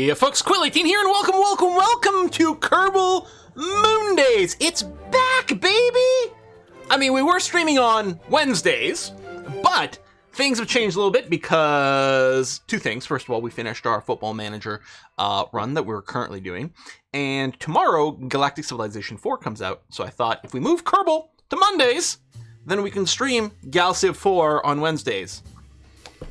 Hey folks, Quill18 here, and welcome to Kerbal Moondays. It's back, baby! I mean, we were streaming on Wednesdays, but things have changed a little bit because two things. First of all, we finished our Football Manager run that we're currently doing, and tomorrow Galactic Civilization 4 comes out, so I thought if we move Kerbal to Mondays, then we can stream Gal Civ 4 on Wednesdays.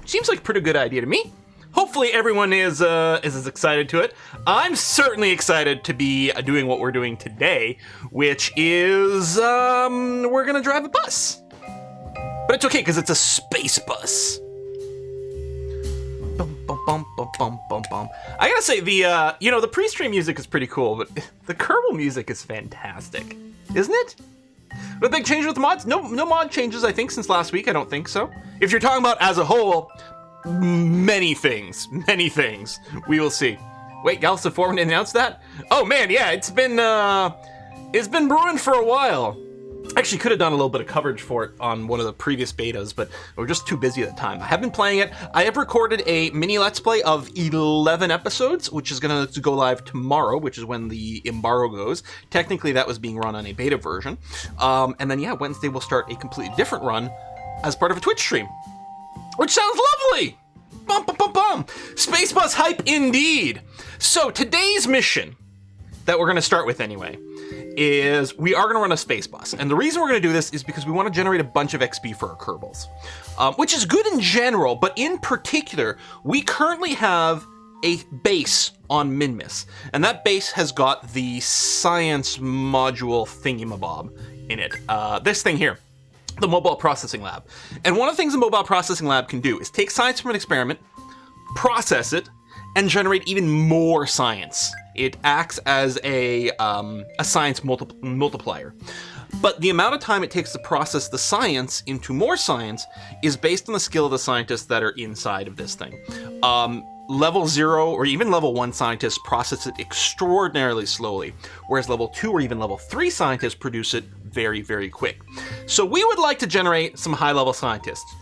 Seems like a pretty good idea to me. Hopefully everyone is as excited to it. I'm certainly excited to be doing what we're doing today, which is we're gonna drive a bus. But it's okay because it's a space bus. Bum, bum, bum, bum, bum, bum, bum. I gotta say the pre-stream music is pretty cool, but the Kerbal music is fantastic, isn't it? The big change with the mods? No mod changes, I think, since last week. I don't think so. If you're talking about as a whole, many things. We will see. Wait, Gal Civ 4 didn't announce that? Oh man, yeah, it's been brewing for a while. Actually, could have done a little bit of coverage for it on one of the previous betas, but we were just too busy at the time. I have been playing it. I have recorded a mini Let's Play of 11 episodes, which is going to go live tomorrow, which is when the embargo goes. Technically, that was being run on a beta version. And then, yeah, Wednesday we'll start a completely different run as part of a Twitch stream, which sounds lovely. Bum, bum, bum, bum. Space Bus hype indeed. So today's mission that we're going to start with anyway is we are going to run a space bus. And the reason we're going to do this is because we want to generate a bunch of XP for our Kerbals, which is good in general, but in particular, we currently have a base on Minmus, and that base has got the science module thingamabob in it. This thing here, the Mobile Processing Lab. And one of the things the Mobile Processing Lab can do is take science from an experiment, process it, and generate even more science. It acts as a science multiplier. But the amount of time it takes to process the science into more science is based on the skill of the scientists that are inside of this thing. Level 0 or even level 1 scientists process it extraordinarily slowly, whereas level 2 or even level 3 scientists produce it very, very quick. So we would like to generate some high-level scientists.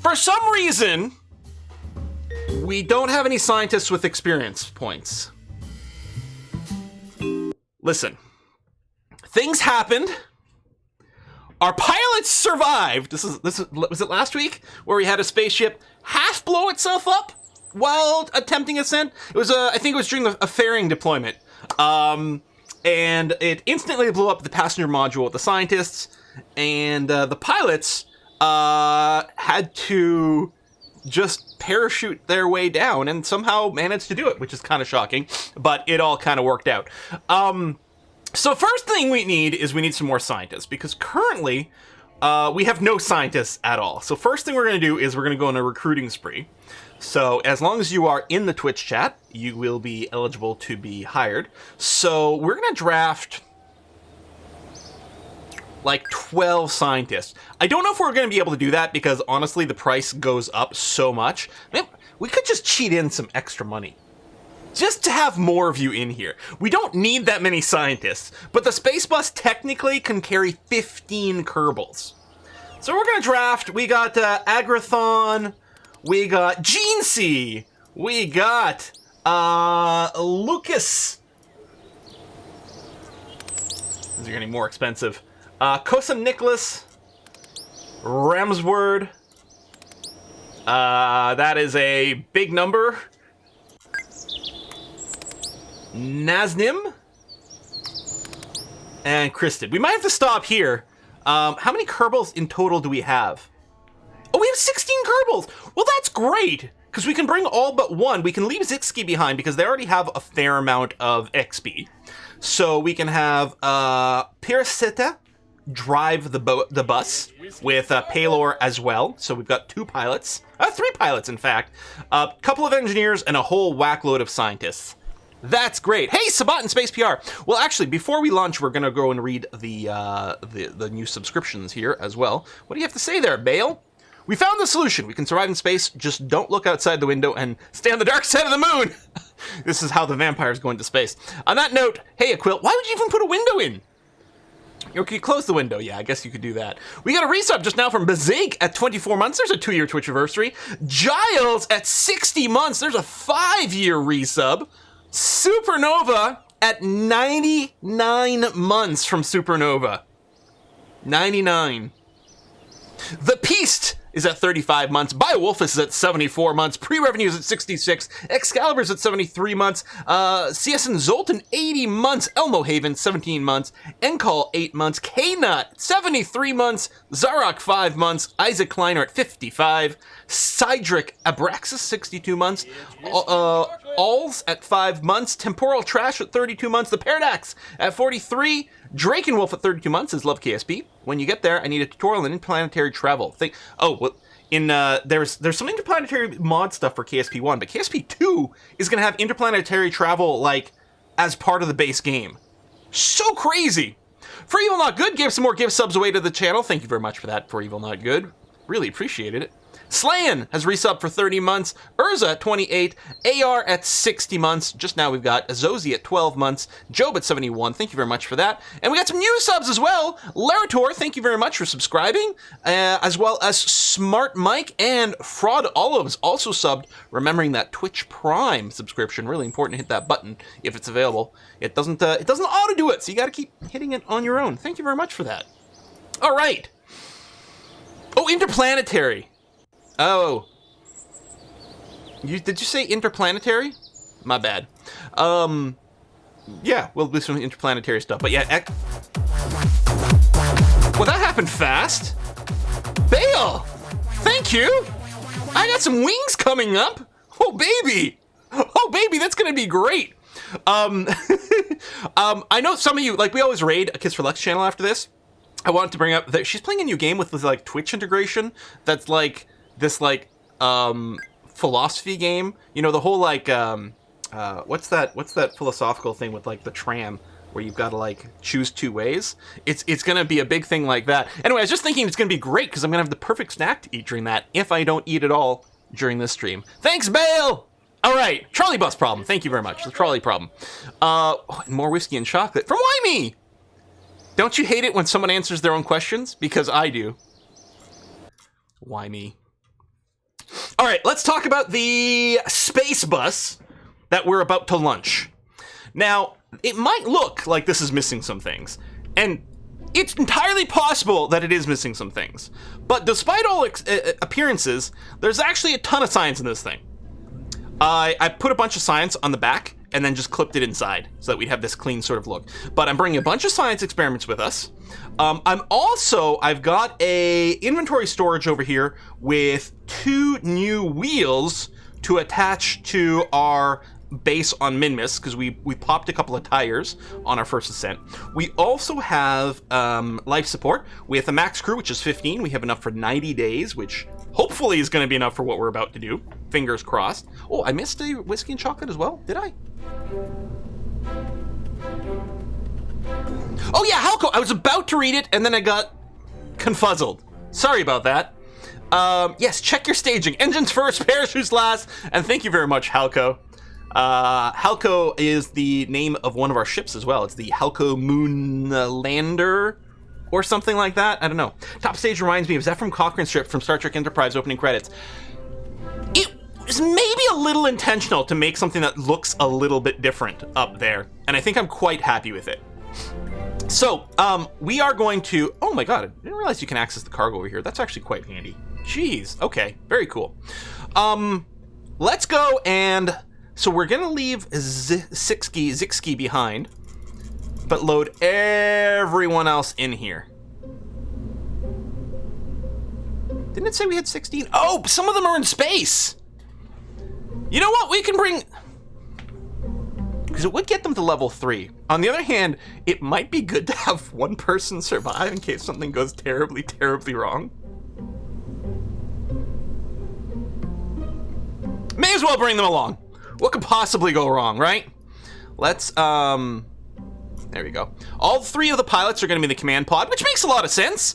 For some reason, we don't have any scientists with experience points. Listen, things happened. Our pilots survived. This is was it last week where we had a spaceship half blow itself up while attempting ascent? It was I think it was during a fairing deployment. And it instantly blew up the passenger module with the scientists, and the pilots had to just parachute their way down and somehow managed to do it, which is kind of shocking, but it all kind of worked out. So first thing we need some more scientists, because currently we have no scientists at all. So first thing we're going to do is we're going to go on a recruiting spree. So as long as you are in the Twitch chat, you will be eligible to be hired. So we're going to draft like 12 scientists. I don't know if we're going to be able to do that because honestly the price goes up so much. Man, we could just cheat in some extra money just to have more of you in here. We don't need that many scientists, but the space bus technically can carry 15 Kerbals. So we're going to draft. We got Agrathon, we got Genesi, we got Lucas. These are getting more expensive. Kosam Nicholas, Ramsword, that is a big number. Naznim, and Kristen. We might have to stop here. How many Kerbals in total do we have? Oh, we have 16 Kerbals! Well, that's great, because we can bring all but one. We can leave Zixki behind because they already have a fair amount of XP. So we can have Piraceta drive the bus with Paylor as well. So we've got 2 pilots, 3 pilots in fact, a couple of engineers, and a whole whack load of scientists. That's great. Hey, Sabat and Space PR. Well, actually, before we launch, we're gonna go and read the new subscriptions here as well. What do you have to say there, Bale? We found the solution. We can survive in space. Just don't look outside the window and stay on the dark side of the moon. This is how the vampires go into space. On that note, hey, Aquil, why would you even put a window in? Or could you close the window? Yeah, I guess you could do that. We got a resub just now from Bazig at 24 months. There's a 2-year Twitch anniversary. Giles at 60 months. There's a 5-year resub. Supernova at 99 months from Supernova. 99. The Beast is at 35 months. Beowulf is at 74 months. Pre-Revenue is at 66. Excalibur's at 73 months. CS and Zoltan, 80 months. Elmo Haven, 17 months. Encall, 8 months. K-Nut, 73 months. Zarok, 5 months. Isaac Kleiner at 55. Cydric Abraxas, 62 months. Alls at 5 months. Temporal Trash at 32 months. The Paradox at 43. Drakenwolf at 32 months is Love KSP. When you get there, I need a tutorial on interplanetary travel. There's some interplanetary mod stuff for KSP1, but KSP2 is going to have interplanetary travel, like, as part of the base game. So crazy! For Evil Not Good gave some more gift subs away to the channel. Thank you very much for that, For Evil Not Good. Really appreciated it. Slayan has resubbed for 30 months, Urza at 28, AR at 60 months, just now we've got Azozi at 12 months, Job at 71, thank you very much for that, and we got some new subs as well. Larator, thank you very much for subscribing, as well as Smart Mike and Fraud Olives also subbed, remembering that Twitch Prime subscription, really important to hit that button if it's available. It doesn't auto do it, so you gotta keep hitting it on your own. Thank you very much for that. All right. Oh, interplanetary. Oh. Did you say interplanetary? My bad. Yeah, we'll do some interplanetary stuff. But yeah, well, that happened fast. Bale! Thank you! I got some wings coming up! Oh, baby! Oh, baby, that's gonna be great! I know some of you, like, we always raid a Kiss for Lux channel after this. I wanted to bring up that she's playing a new game with this, like, Twitch integration that's, like, this, like, philosophy game. You know, the whole, like, what's that philosophical thing with, like, the tram where you've got to, like, choose two ways? It's gonna be a big thing like that. Anyway, I was just thinking it's gonna be great because I'm gonna have the perfect snack to eat during that if I don't eat it all during this stream. Thanks, Bale! All right, trolley bus problem. Thank you very much. The trolley problem. More whiskey and chocolate from Wymie! Don't you hate it when someone answers their own questions? Because I do. Wymie. All right, let's talk about the space bus that we're about to launch. Now, it might look like this is missing some things, and it's entirely possible that it is missing some things. But despite all appearances, there's actually a ton of science in this thing. I put a bunch of science on the back and then just clipped it inside so that we'd have this clean sort of look. But I'm bringing a bunch of science experiments with us. I've got a inventory storage over here with 2 new wheels to attach to our base on Minmus, because we popped a couple of tires on our first ascent. We also have life support. We have the max crew, which is 15. We have enough for 90 days, which hopefully is going to be enough for what we're about to do. Fingers crossed. Oh, I missed a whiskey and chocolate as well. Did I? Oh yeah, Halco. I was about to read it and then I got confuzzled. Sorry about that. Yes, check your staging. Engines first, parachutes last. And thank you very much, Halco. Halco is the name of one of our ships as well. It's the Halco Moonlander or something like that. I don't know. Top stage reminds me of Zephram Cochrane's strip from Star Trek Enterprise opening credits. It was maybe a little intentional to make something that looks a little bit different up there, and I think I'm quite happy with it. So, we are going to... Oh my god, I didn't realize you can access the cargo over here. That's actually quite handy. Jeez, okay, very cool. Let's go and... So we're gonna leave Zixki behind, but load everyone else in here. Didn't it say we had 16? Oh, some of them are in space! You know what, we can bring... Because it would get them to level 3. On the other hand, it might be good to have one person survive in case something goes terribly, terribly wrong. May as well bring them along. What could possibly go wrong, right? Let's, there we go. All 3 of the pilots are going to be in the command pod, which makes a lot of sense.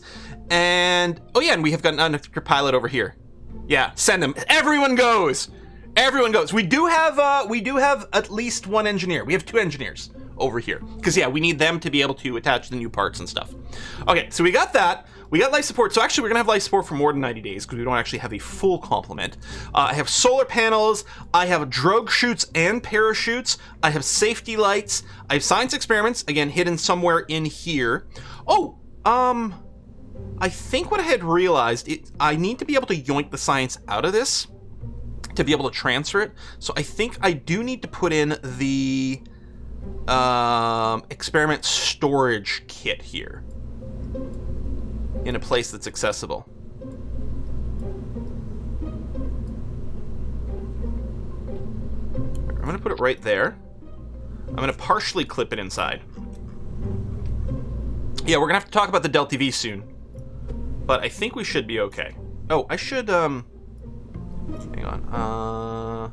And, oh yeah, and we have got another pilot over here. Yeah, send them. Everyone goes. Everyone goes. We do have at least 1 engineer. We have 2 engineers over here. Because, yeah, we need them to be able to attach the new parts and stuff. Okay, so we got that. We got life support, so actually we're gonna have life support for more than 90 days because we don't actually have a full complement. I have solar panels, I have drogue chutes and parachutes, I have safety lights, I have science experiments, again, hidden somewhere in here. Oh, I think what I had realized, I need to be able to yoink the science out of this to be able to transfer it. So I think I do need to put in the experiment storage kit here in a place that's accessible. I'm gonna put it right there. I'm gonna partially clip it inside. Yeah, we're gonna have to talk about the Del TV soon, but I think we should be okay. Oh, I should, hang on,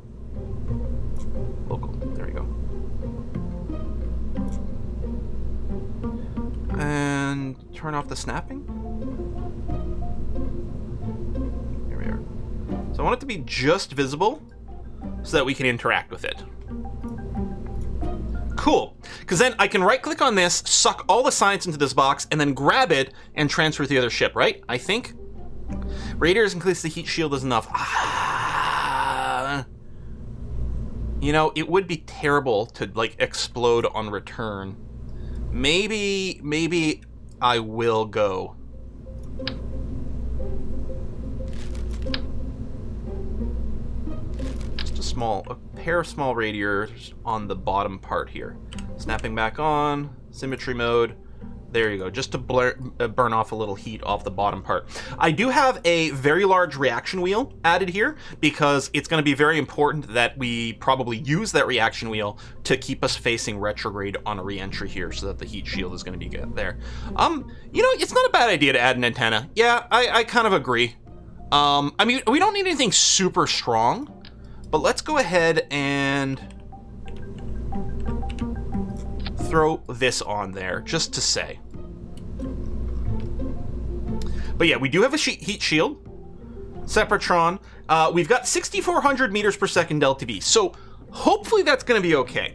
local, there we go. And turn off the snapping. There we are. So I want it to be just visible so that we can interact with it. Cool, because then I can right-click on this, suck all the science into this box, and then grab it and transfer it to the other ship, right? I think. Radiators increase the heat shield is enough. You know, it would be terrible to, like, explode on return. Maybe I will go. Just a pair of small radiators on the bottom part here. Snapping back on, symmetry mode. There you go, just to burn off a little heat off the bottom part. I do have a very large reaction wheel added here because it's going to be very important that we probably use that reaction wheel to keep us facing retrograde on a re-entry here so that the heat shield is going to be good there. You know, it's not a bad idea to add an antenna. Yeah, I kind of agree. I mean, we don't need anything super strong, but let's go ahead and throw this on there just to say. But yeah, we do have a heat shield, Sepratron. We've got 6,400 meters per second delta V, so hopefully that's going to be okay.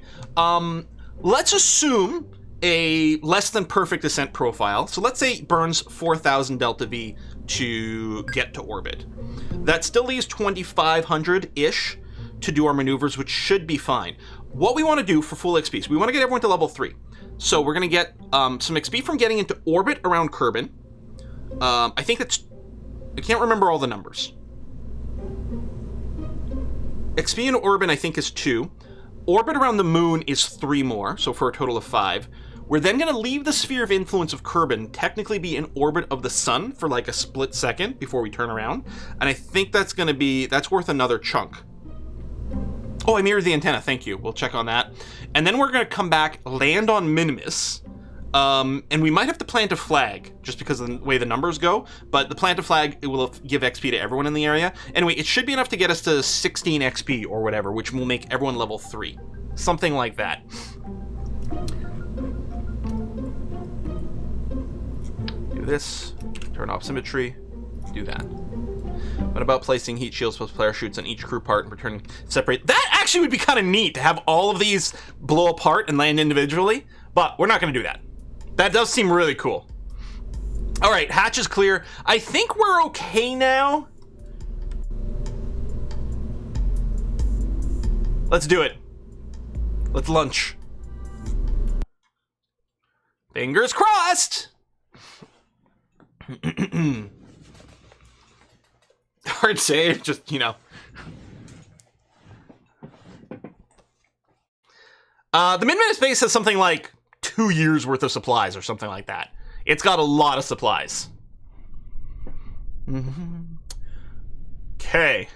Let's assume a less than perfect descent profile. So let's say it burns 4,000 delta V to get to orbit. That still leaves 2,500-ish to do our maneuvers, which should be fine. What we want to do for full XP, so we want to get everyone to level 3. So we're going to get some XP from getting into orbit around Kerbal. I think that's... I can't remember all the numbers. XP in orbit, I think, is 2. Orbit around the moon is 3 more, so for a total of 5. We're then going to leave the sphere of influence of Kerbal, technically be in orbit of the sun for like a split second before we turn around. And I think that's going to be... that's worth another chunk. Oh, I mirrored the antenna. Thank you. We'll check on that. And then we're going to come back, land on Minimus, and we might have to plant a flag, just because of the way the numbers go. But the plant a flag, it will give XP to everyone in the area. Anyway, it should be enough to get us to 16 XP or whatever, which will make everyone level 3. Something like that. Do this. Turn off symmetry. Do that. What about placing heat shields plus parachutes on each crew part and returning separate? That actually would be kind of neat to have all of these blow apart and land individually, but we're not going to do that. That does seem really cool. All right, hatch is clear. I think we're okay now. Let's do it. Let's lunch. Fingers crossed. Hard save, just, you know. The Mid-Minute Space has something like 2 years worth of supplies or something like that. It's got a lot of supplies. Okay.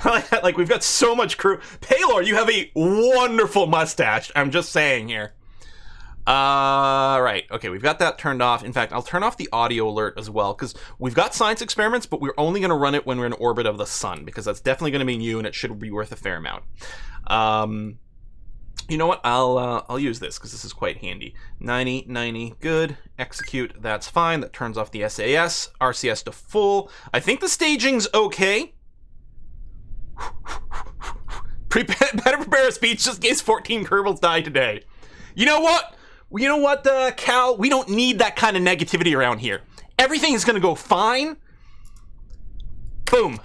Like, we've got so much crew. Paylor, you have a wonderful mustache. I'm just saying here. Right. Okay, we've got that turned off. In fact, I'll turn off the audio alert as well, because we've got science experiments, but we're only going to run it when we're in orbit of the sun, because that's definitely going to be new, and it should be worth a fair amount. You know what? I'll use this, because this is quite handy. 90, 90, good. Execute, that's fine. That turns off the SAS. RCS to full. I think the staging's okay. Better prepare a speech just in case 14 Kerbals die today. You know what? You know what, Cal? We don't need that kind of negativity around here. Everything is going to go fine. Boom.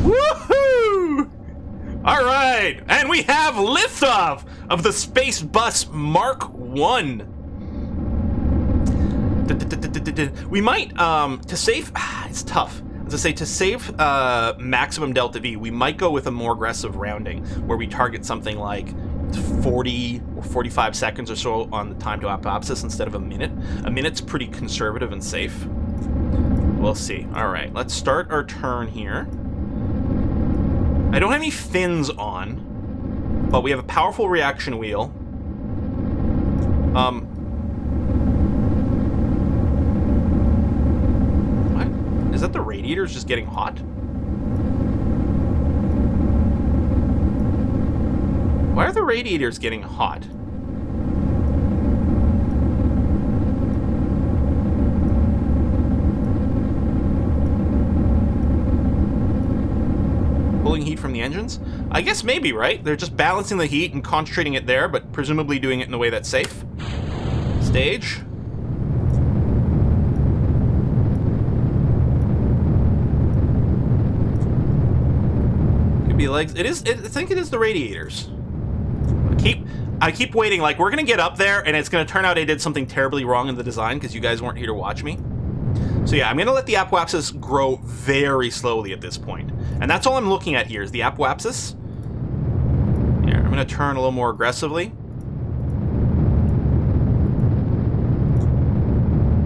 Woohoo! All right, and we have liftoff of the Space Bus Mark 1. We might, to save, it's tough. As I say, to save maximum delta V, we might go with a more aggressive rounding, where we target something like 40 or 45 seconds or so on the time to apopsis instead of a minute. A minute's pretty conservative and safe. We'll see. All right, let's start our turn here. I don't have any fins on, but we have a powerful reaction wheel. What? Is that the radiators just getting hot? Why are the radiators getting hot? Pulling heat from the engines? I guess maybe, right? They're just balancing the heat and concentrating it there, but presumably doing it in a way that's safe. Stage. Could be legs. I think it is the radiators. I keep waiting, like, we're gonna get up there and it's gonna turn out I did something terribly wrong in the design because you guys weren't here to watch me. So yeah, I'm gonna let the apoapsis grow very slowly at this point. And that's all I'm looking at here is the apoapsis. Here, I'm gonna turn a little more aggressively.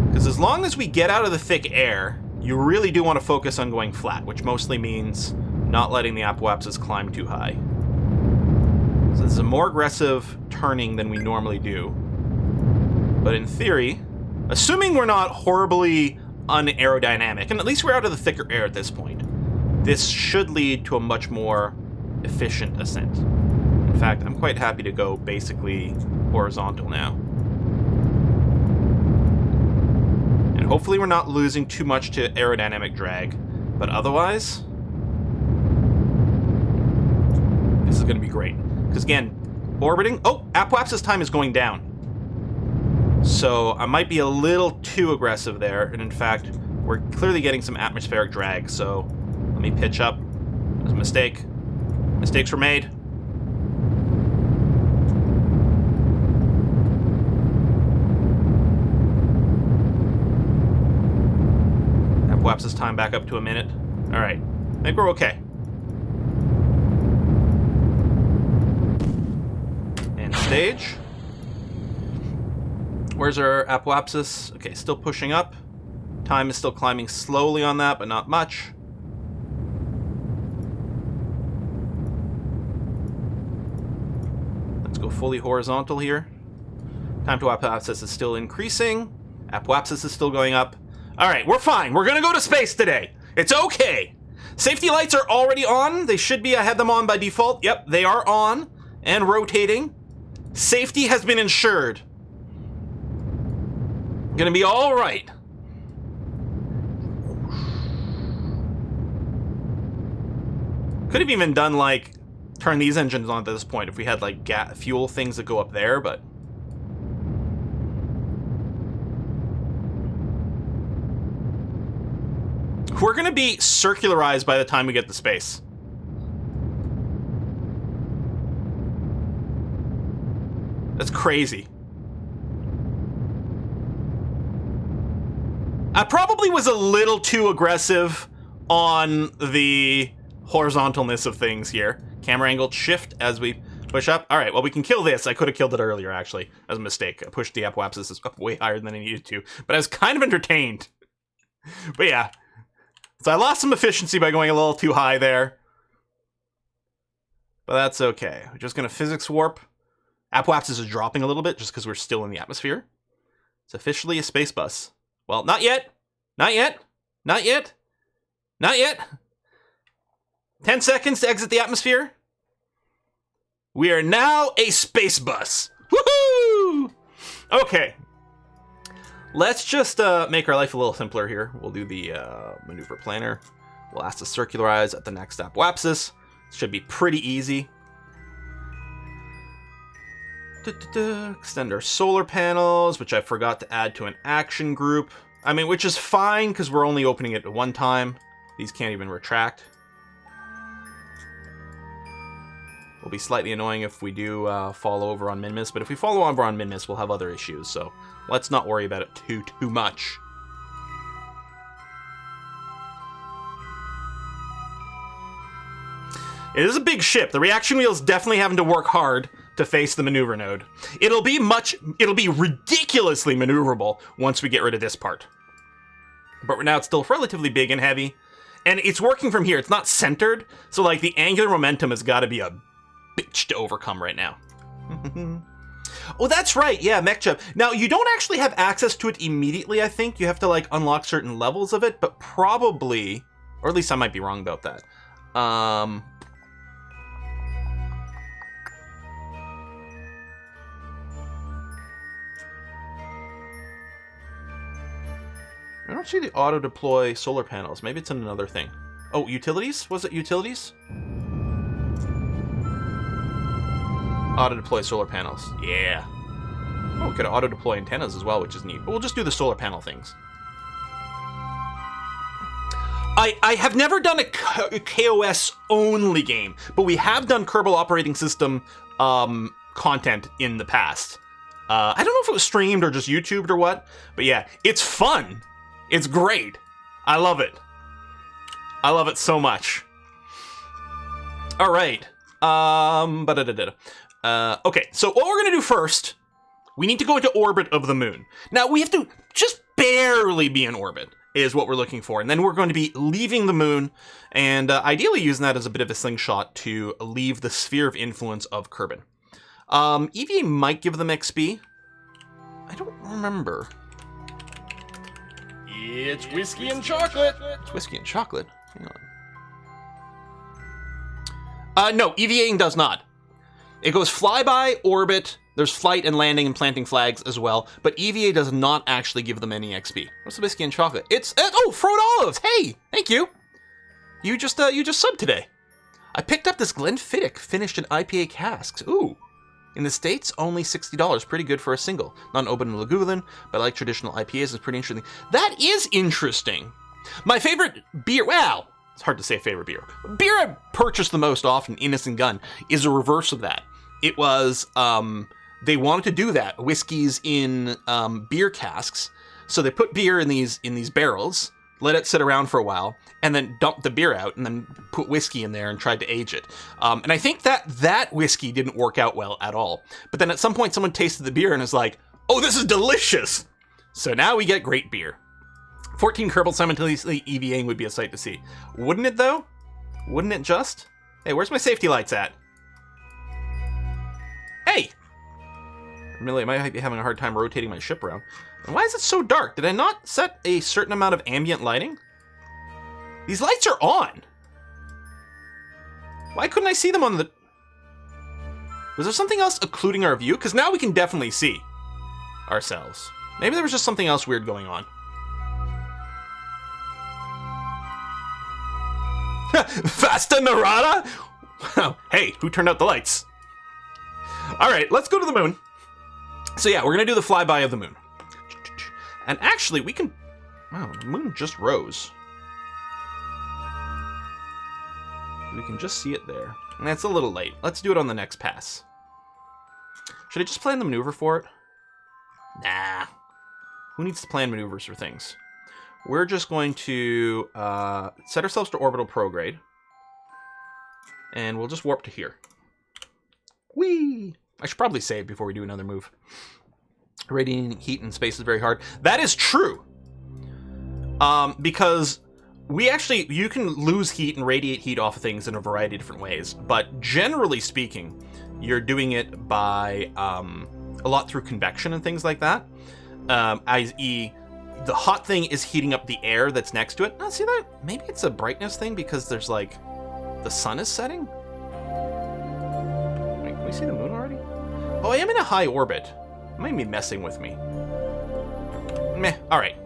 Because as long as we get out of the thick air, you really do want to focus on going flat, which mostly means not letting the apoapsis climb too high. So this is a more aggressive turning than we normally do. But in theory, assuming we're not horribly unaerodynamic, and at least we're out of the thicker air at this point, this should lead to a much more efficient ascent. In fact, I'm quite happy to go basically horizontal now. And hopefully we're not losing too much to aerodynamic drag, but otherwise, this is going to be great. Because again, orbiting, oh, apoapsis time is going down. So I might be a little too aggressive there, and in fact, we're clearly getting some atmospheric drag, so let me pitch up. There's a mistake. Mistakes were made. Apoapsis time back up to a minute. All right, I think we're okay. And stage. Where's our apoapsis? Okay, still pushing up. Time is still climbing slowly on that, but not much. Let's go fully horizontal here. Time to apoapsis is still increasing. Apoapsis is still going up. All right, we're fine. We're gonna go to space today. It's okay. Safety lights are already on. They should be. I had them on by default. Yep, they are on and rotating. Safety has been ensured. Gonna be all right. Could have even done, like, turn these engines on at this point if we had, like, fuel things that go up there, but we're gonna be circularized by the time we get to space. That's crazy. I probably was a little too aggressive on the horizontalness of things here. Camera angle shift as we push up. All right, well, we can kill this. I could have killed it earlier, actually. That was a mistake. I pushed the apoapsis up way higher than I needed to, but I was kind of entertained. But yeah. So I lost some efficiency by going a little too high there. But that's okay. We're just going to physics warp. Apoapsis is dropping a little bit just because we're still in the atmosphere. It's officially a space bus. Well, not yet. Not yet. Not yet. Not yet. 10 seconds to exit the atmosphere. We are now a space bus. Woohoo! Okay. Let's just make our life a little simpler here. We'll do the maneuver planner. We'll ask to circularize at the next apoapsis. Should be pretty easy. Extend our solar panels, which I forgot to add to an action group. I mean, which is fine, because we're only opening it at one time. These can't even retract. Will be slightly annoying if we do fall over on Minmus, but if we follow over on Minmus, we'll have other issues, so let's not worry about it too much. It is a big ship. The reaction wheel's definitely having to work hard to face the maneuver node. It'll be ridiculously maneuverable once we get rid of this part. But right now it's still relatively big and heavy, and it's working from here. It's not centered, so like the angular momentum has got to be a bitch to overcome right now. Oh, that's right. Yeah, mech chip. Now, you don't actually have access to it immediately, I think. You have to like unlock certain levels of it, but probably, or at least I might be wrong about that. I don't see the auto-deploy solar panels. Maybe it's in another thing. Oh, utilities? Was it utilities? Auto-deploy solar panels. Yeah. Oh, we could auto-deploy antennas as well, which is neat. But we'll just do the solar panel things. I have never done a KOS-only game, but we have done Kerbal operating system content in the past. I don't know if it was streamed or just YouTubed or what, but yeah, it's fun. It's great. I love it. I love it so much. All right. Okay, so what we're going to do first, we need to go into orbit of the moon. Now, we have to just barely be in orbit, is what we're looking for. And then we're going to be leaving the moon, and ideally using that as a bit of a slingshot to leave the sphere of influence of Kerbin. EVA might give them XP. I don't remember. It's whiskey and chocolate. It's whiskey and chocolate? Hang on. No, EVAing does not. It goes flyby, orbit, there's flight and landing and planting flags as well, but EVA does not actually give them any XP. What's the whiskey and chocolate? It's, oh, Frode Olives! Hey, thank you! You just subbed today. I picked up this Glenfiddich finished in IPA casks. Ooh. In the States, only $60. Pretty good for a single. Not an open in Lagavulin, but I like traditional IPAs. It's pretty interesting. That is interesting. My favorite beer, well, it's hard to say favorite beer. Beer I purchased the most often, Innocent Gun, is a reverse of that. It was, they wanted to do that. Whiskeys in beer casks. So they put beer in these barrels, let it sit around for a while, and then dump the beer out, and then put whiskey in there and tried to age it. And I think that whiskey didn't work out well at all. But then at some point, someone tasted the beer and is like, oh, this is delicious! So now we get great beer. 14 Kerbal simultaneously EVAing would be a sight to see. Wouldn't it, though? Wouldn't it just? Hey, where's my safety lights at? Hey! Really, I might be having a hard time rotating my ship around. And why is it so dark? Did I not set a certain amount of ambient lighting? These lights are on! Why couldn't I see them on the... Was there something else occluding our view? Because now we can definitely see ourselves. Maybe there was just something else weird going on. Fasta Narada? Hey, who turned out the lights? Alright, let's go to the moon. So yeah, we're going to do the flyby of the moon. And actually, we can... Wow, the moon just rose. We can just see it there. And that's a little late. Let's do it on the next pass. Should I just plan the maneuver for it? Nah. Who needs to plan maneuvers for things? We're just going to set ourselves to orbital prograde. And we'll just warp to here. Whee! I should probably save before we do another move. Radiating heat in space is very hard. That is true. Because you can lose heat and radiate heat off of things in a variety of different ways. But generally speaking, you're doing it by a lot through convection and things like that. I.e., the hot thing is heating up the air that's next to it. Now, see that? Maybe it's a brightness thing because there's like the sun is setting. Wait, can we see the moon already? Oh, I am in a high orbit. It might be messing with me. Meh. All right,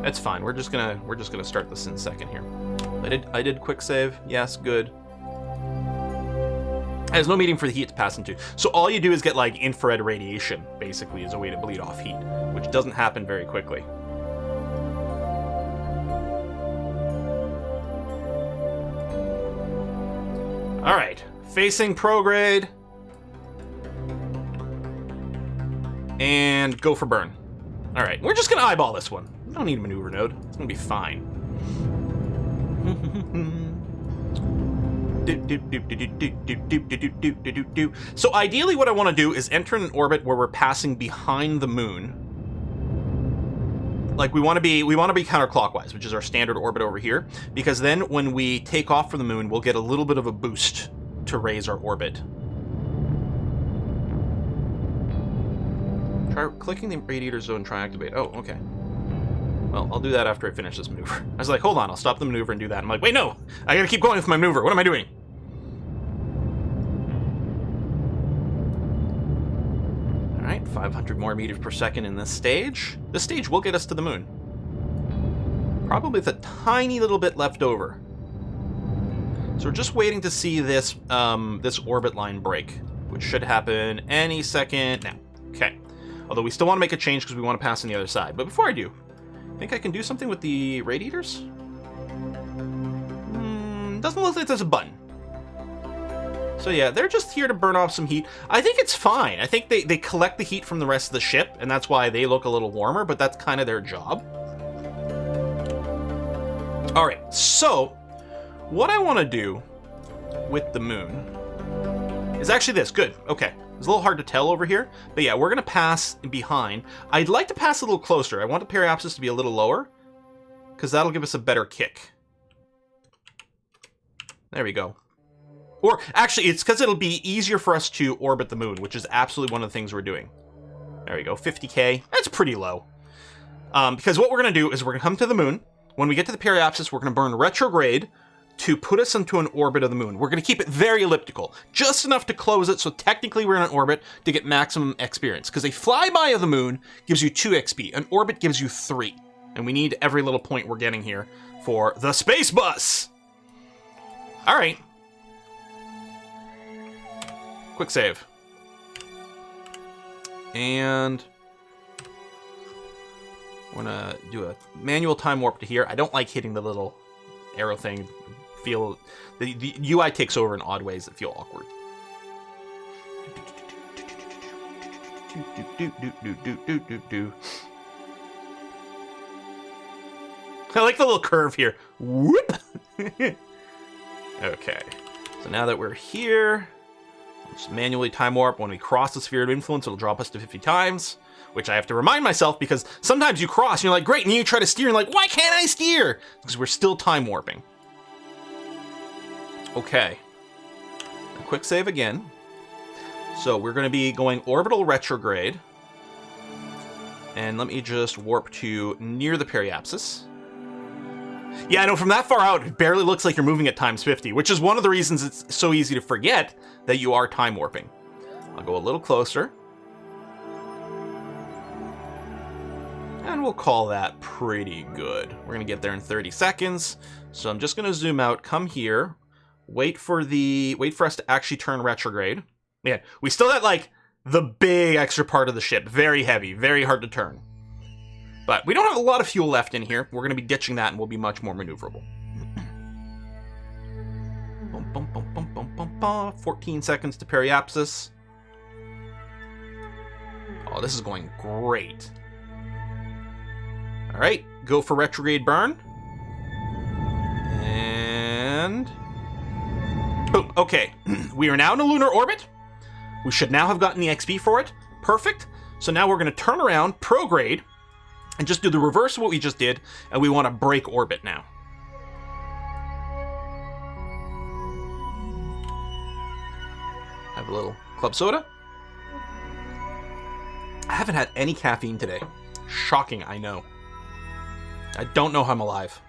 that's fine. We're just gonna start this in a second here. I did quick save. Yes, good. There's no medium for the heat to pass into. So all you do is get like infrared radiation, basically, as a way to bleed off heat, which doesn't happen very quickly. All right, facing prograde. And go for burn. All right, we're just gonna eyeball this one. We don't need a maneuver node. It's gonna be fine. So ideally what I want to do is enter an orbit where we're passing behind the moon. Like we want to be counterclockwise, which is our standard orbit over here, because then when we take off from the moon, we'll get a little bit of a boost to raise our orbit. Try clicking the radiator zone, try activate. Oh, okay. Well, I'll do that after I finish this maneuver. I was like, hold on, I'll stop the maneuver and do that. I'm like, wait, no! I gotta keep going with my maneuver. What am I doing? Alright, 500 more meters per second in this stage. This stage will get us to the moon. Probably with a tiny little bit left over. So we're just waiting to see this, this orbit line break, which should happen any second now. Okay. Although we still want to make a change because we want to pass on the other side. But before I do, think I can do something with the radiators? Doesn't look like there's a button. So yeah, they're just here to burn off some heat. I think it's fine. I think they collect the heat from the rest of the ship, and that's why they look a little warmer, but that's kind of their job. Alright, so what I want to do with the moon is actually this. Good, okay. It's a little hard to tell over here, but yeah, we're going to pass behind. I'd like to pass a little closer. I want the periapsis to be a little lower, because that'll give us a better kick. There we go. Or, actually, it's because it'll be easier for us to orbit the moon, which is absolutely one of the things we're doing. There we go, 50k. That's pretty low. Because what we're going to do is we're going to come to the moon. When we get to the periapsis, we're going to burn retrograde to put us into an orbit of the moon. We're going to keep it very elliptical, just enough to close it, so technically we're in an orbit to get maximum experience. Because a flyby of the moon gives you 2 XP, an orbit gives you 3. And we need every little point we're getting here for the space bus! Alright. Quick save. And we're gonna do a manual time warp to here. I don't like hitting the little arrow thing. Feel the UI takes over in odd ways that feel awkward. I like the little curve here. Whoop! Okay, so now that we're here, just manually time warp. When we cross the sphere of influence, it'll drop us to 50 times, which I have to remind myself because sometimes you cross and you're like, great, and you try to steer and you're like, why can't I steer? Because we're still time warping. Okay, a quick save again. So we're going to be going orbital retrograde. And let me just warp to near the periapsis. Yeah, I know, from that far out, it barely looks like you're moving at times 50, which is one of the reasons it's so easy to forget that you are time warping. I'll go a little closer. And we'll call that pretty good. We're going to get there in 30 seconds. So I'm just going to zoom out, come here, wait for us to actually turn retrograde. Yeah, we still got, like, the big extra part of the ship. Very heavy, very hard to turn. But we don't have a lot of fuel left in here. We're going to be ditching that and we'll be much more maneuverable. 14 seconds to periapsis. Oh, this is going great. All right, go for retrograde burn. And... boom, okay. We are now in a lunar orbit. We should now have gotten the XP for it. Perfect. So now we're going to turn around, prograde, and just do the reverse of what we just did, and we want to break orbit now. Have a little club soda. I haven't had any caffeine today. Shocking, I know. I don't know how I'm alive.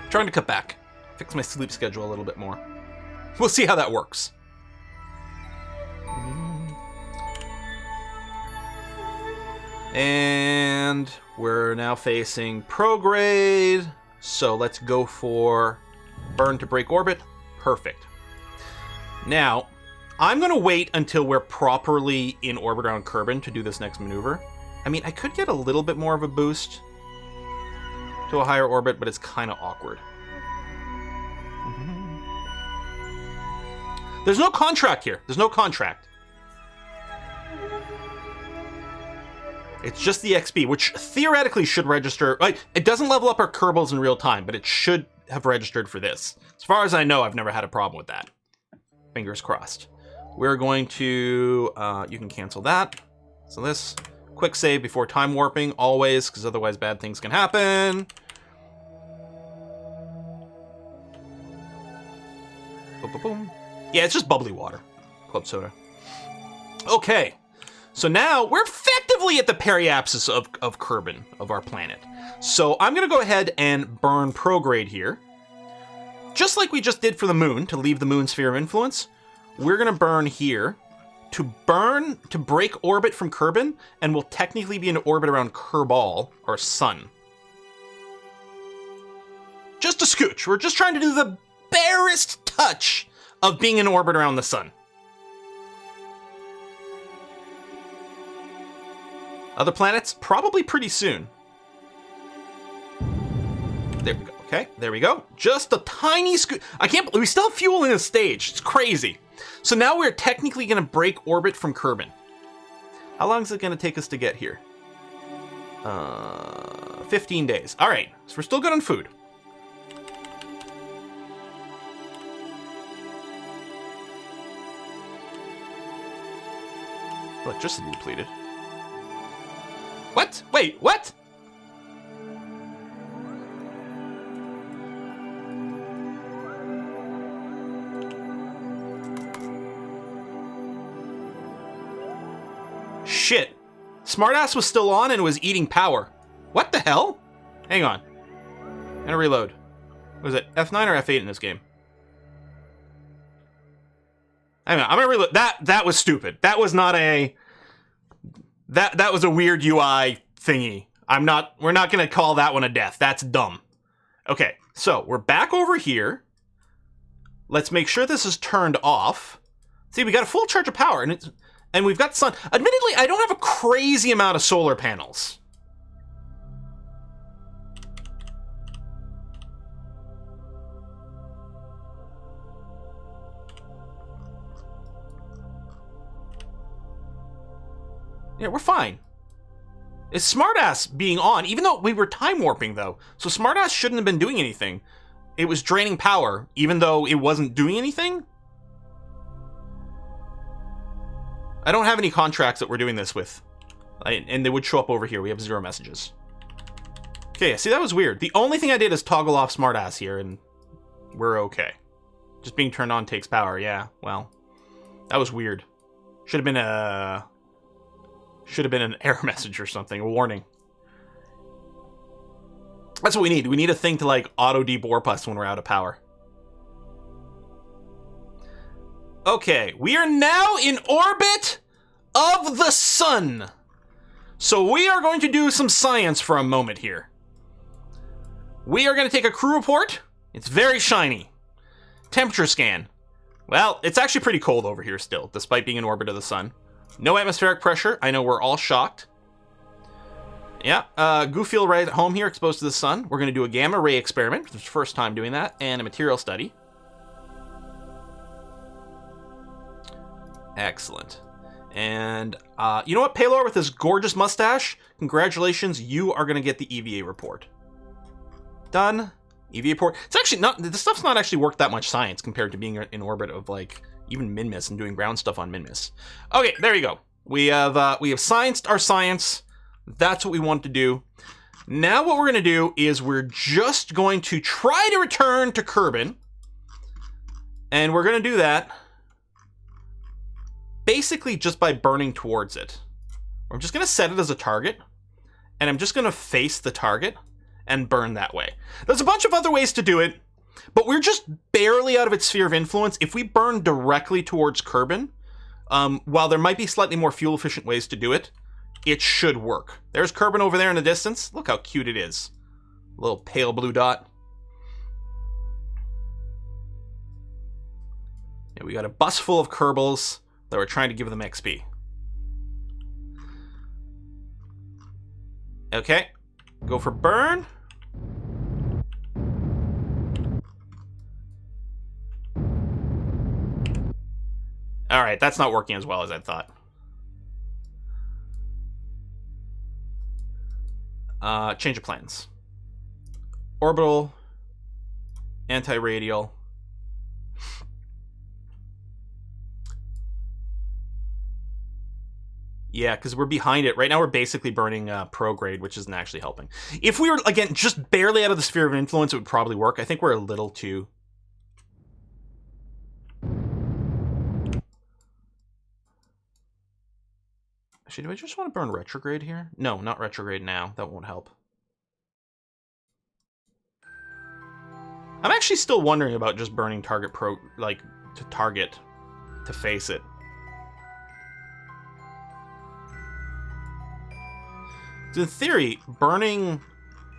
I'm trying to cut back. Fix my sleep schedule a little bit more. We'll see how that works. And we're now facing prograde. So let's go for burn to break orbit. Perfect. Now, I'm going to wait until we're properly in orbit around Kerbin to do this next maneuver. I mean, I could get a little bit more of a boost to a higher orbit, but it's kind of awkward. There's no contract here. There's no contract. It's just the XP, which theoretically should register. Like, it doesn't level up our Kerbals in real time, but it should have registered for this. As far as I know, I've never had a problem with that. Fingers crossed. We're going to... you can cancel that. So this... Quick save before time warping, always, because otherwise bad things can happen. Boom, boom, boom. Yeah, it's just bubbly water. Club soda. Okay. So now we're effectively at the periapsis of Kerbin, of our planet. So I'm going to go ahead and burn prograde here. Just like we just did for the moon, to leave the moon sphere of influence, we're going to burn here to break orbit from Kerbin, and we'll technically be in orbit around Kerbal, our sun. Just a scooch. We're just trying to do the barest touch of being in orbit around the sun. Other planets? Probably pretty soon. There we go. Okay, there we go. Just a tiny scoot. I can't believe we still have fuel in this stage. It's crazy. So now we're technically going to break orbit from Kerbin. How long is it going to take us to get here? 15 days. All right, so we're still good on food. Electricity depleted. What? Wait, what? Shit. Smartass was still on and was eating power. What the hell? Hang on. I'm gonna reload. Was it F9 or F8 in this game? Hang on, I'm gonna reload. That was stupid. That was not a... That was a weird UI thingy. We're not gonna call that one a death. That's dumb. Okay, so we're back over here. Let's make sure this is turned off. See, we got a full charge of power, and we've got sun. Admittedly, I don't have a crazy amount of solar panels. Yeah, we're fine. Is Smartass being on, even though we were time warping though. So Smartass shouldn't have been doing anything. It was draining power, even though it wasn't doing anything? I don't have any contracts that we're doing this with. And they would show up over here. We have 0 messages. Okay, see, that was weird. The only thing I did is toggle off Smartass here, and we're okay. Just being turned on takes power, yeah. Well, that was weird. Should have been an error message or something, a warning. That's what we need. We need a thing to, like, auto-deborp us when we're out of power. Okay, we are now in orbit of the sun. So we are going to do some science for a moment here. We are going to take a crew report. It's very shiny. Temperature scan. Well, it's actually pretty cold over here still, despite being in orbit of the sun. No atmospheric pressure. I know we're all shocked. Yeah, Goofield right at home here, exposed to the sun. We're going to do a gamma ray experiment. It's the first time doing that, and a material study. Excellent. And, you know what, Paylor, with this gorgeous mustache, congratulations, you are going to get the EVA report. Done. EVA report. It's actually not, this stuff's not actually worth that much science compared to being in orbit of, like, even Minmus and doing ground stuff on Minmus. Okay, there you go. We have scienced our science. That's what we want to do. Now what we're going to do is we're just going to try to return to Kerbin. And we're going to do that basically just by burning towards it. I'm just going to set it as a target, and I'm just going to face the target and burn that way. There's a bunch of other ways to do it, but we're just barely out of its sphere of influence. If we burn directly towards Kerbin, while there might be slightly more fuel-efficient ways to do it, it should work. There's Kerbin over there in the distance. Look how cute it is. A little pale blue dot. Yeah, we got a bus full of Kerbals that we're trying to give them XP. Okay. Go for burn. Alright, that's not working as well as I thought. Change of plans. Orbital. Anti-radial. Yeah, because we're behind it. Right now we're basically burning prograde, which isn't actually helping. If we were, again, just barely out of the sphere of influence, it would probably work. I think we're a little too... Actually, do I just want to burn retrograde here? No, not retrograde now. That won't help. I'm actually still wondering about just burning target to target, to face it. So in theory, burning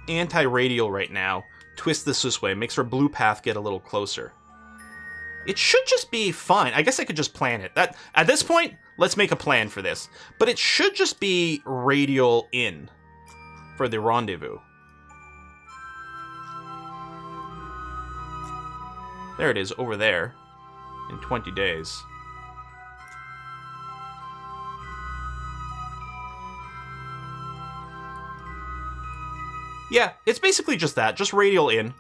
anti-radial right now twists this way, makes our blue path get a little closer. It should just be fine. I guess I could just plan it. That at this point, let's make a plan for this. But it should just be radial in for the rendezvous. There it is, over there, in 20 days. Yeah, it's basically just that, just radial in.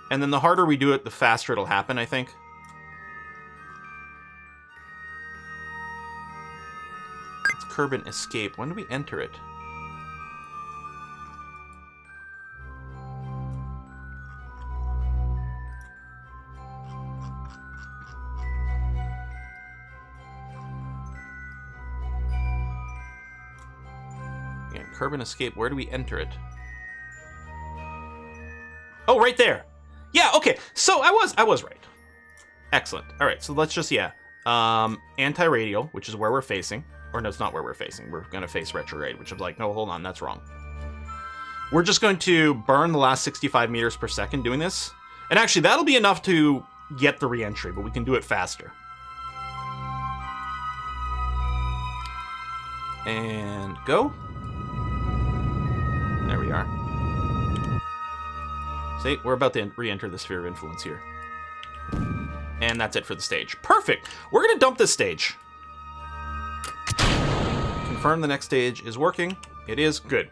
And then the harder we do it, the faster it'll happen, I think. It's Kerbal escape. When do we enter it? Yeah, Kerbal escape. Where do we enter it? Oh, right there. Yeah, okay. So I was right. Excellent. All right, so let's just, yeah. Anti-radial, which is where we're facing. Or no, it's not where we're facing. We're going to face retrograde, which I'm like, no, hold on, that's wrong. We're just going to burn the last 65 meters per second doing this. And actually, that'll be enough to get the re-entry, but we can do it faster. And go. There we are. See, we're about to re-enter the sphere of influence here. And that's it for the stage. Perfect! We're going to dump this stage. Confirm the next stage is working. It is. Good.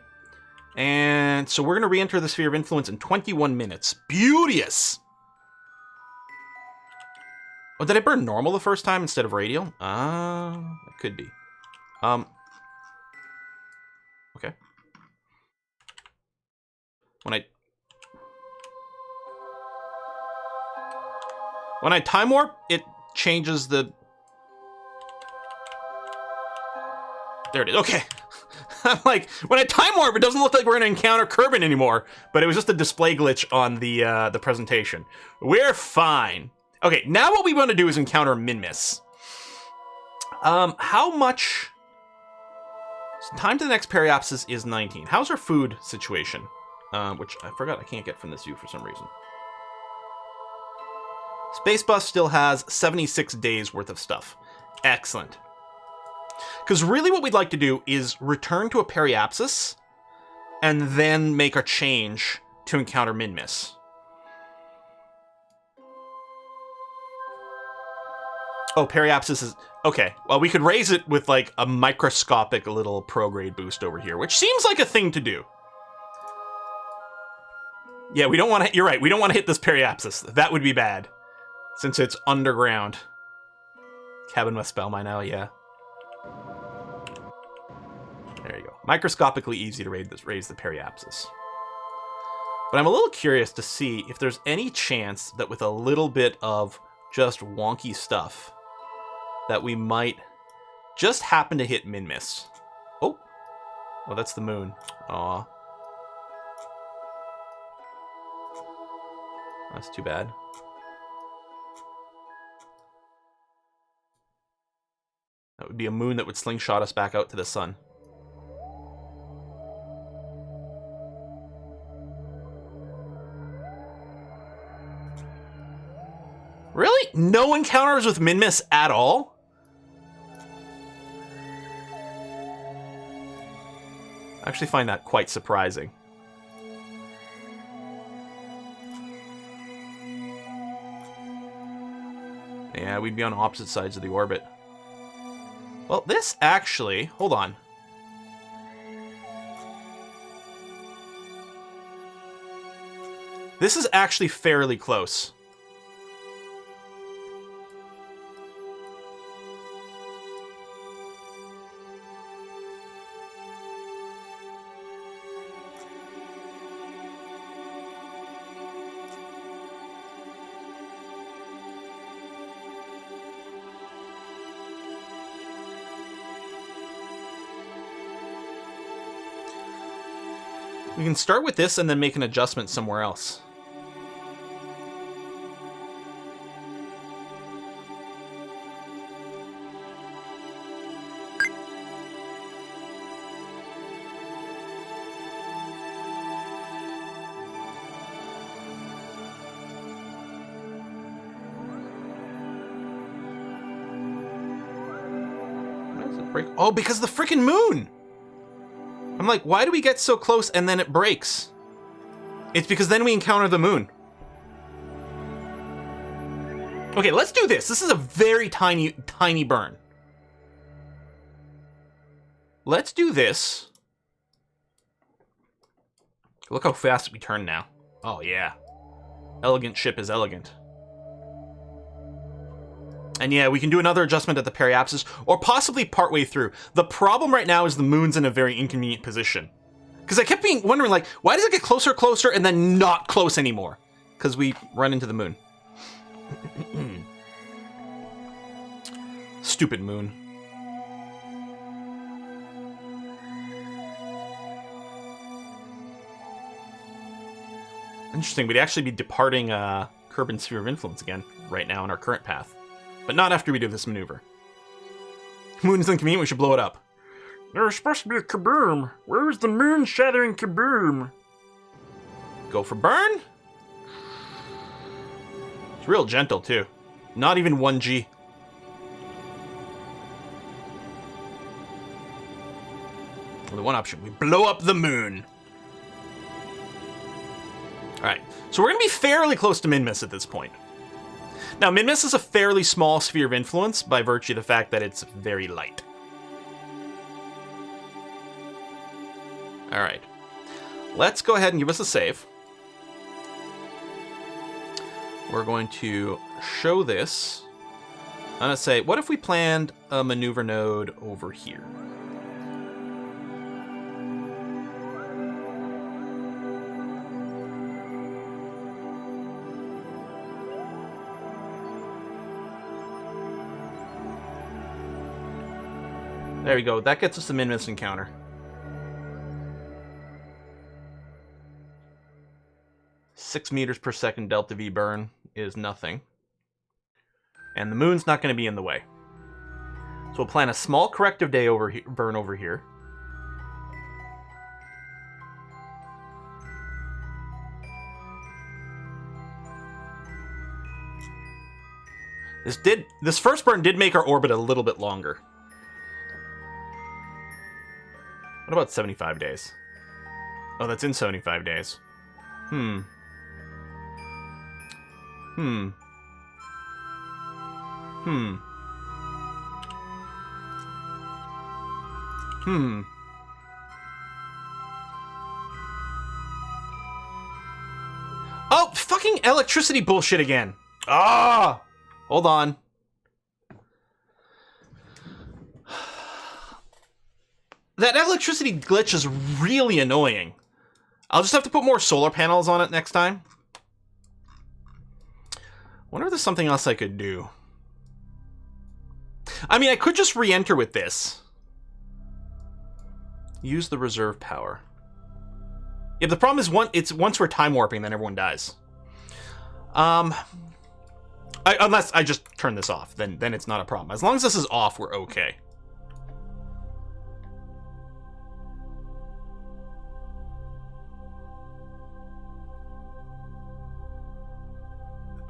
And so we're going to re-enter the sphere of influence in 21 minutes. Beauteous! Oh, did I burn normal the first time instead of radial? It could be. Okay. When I time warp, it changes the... There it is. Okay. I'm like, when I time warp, it doesn't look like we're going to encounter Kerbal anymore, but it was just a display glitch on the presentation. We're fine. Okay, now what we want to do is encounter Minmus. How much... So time to the next periapsis is 19. How's our food situation? Which I forgot I can't get from this view for some reason. Space Bus still has 76 days worth of stuff. Excellent. Because really what we'd like to do is return to a periapsis and then make a change to encounter Minmus. Oh, periapsis is... Okay, well, we could raise it with, like, a microscopic little prograde boost over here, which seems like a thing to do. Yeah, we don't want to... You're right, we don't want to hit this periapsis. That would be bad. Since it's underground. Cabin with Spellmine now, yeah. There you go. Microscopically easy to raise the periapsis. But I'm a little curious to see if there's any chance that with a little bit of just wonky stuff that we might just happen to hit Minmus. Oh. Oh, that's the moon. Aw. That's too bad. That would be a moon that would slingshot us back out to the sun. Really? No encounters with Minmus at all? I actually find that quite surprising. Yeah, we'd be on opposite sides of the orbit. Well, this actually... Hold on. This is actually fairly close. We can start with this and then make an adjustment somewhere else. Why does it break? Oh, because of the freaking moon! I'm like, why do we get so close and then it breaks? It's because then we encounter the moon. Okay, let's do this. This is a very tiny, tiny burn. Let's do this. Look how fast we turn now. Oh, yeah. Elegant ship is elegant. And yeah, we can do another adjustment at the periapsis, or possibly partway through. The problem right now is the moon's in a very inconvenient position. Because I kept wondering, like, why does it get closer, closer, and then not close anymore? Because we run into the moon. Stupid moon. Interesting, we'd actually be departing Kerbin's sphere of influence again, right now in our current path. But not after we do this maneuver. Moon is inconvenient, we should blow it up. There's supposed to be a kaboom. Where's the moon shattering kaboom? Go for burn? It's real gentle, too. Not even 1G. Only one option. We blow up the moon. Alright, so we're going to be fairly close to Minmus at this point. Now, Minmus is a fairly small sphere of influence by virtue of the fact that it's very light. Alright. Let's go ahead and give us a save. We're going to show this. I'm going to say, what if we planned a maneuver node over here? There we go. That gets us the Minmus encounter. Six meters per second delta V burn is nothing. And the moon's not going to be in the way. So we'll plan a small corrective day burn over here. This first burn did make our orbit a little bit longer. What about 75 days? Oh, that's in 75 days. Hmm. Oh, fucking electricity bullshit again. Ah! Hold on. That electricity glitch is really annoying. I'll just have to put more solar panels on it next time. Wonder if there's something else I could do. I mean, I could just re-enter with this. Use the reserve power. Yeah, the problem is once we're time warping, then everyone dies. Unless I just turn this off, then it's not a problem. As long as this is off, we're okay.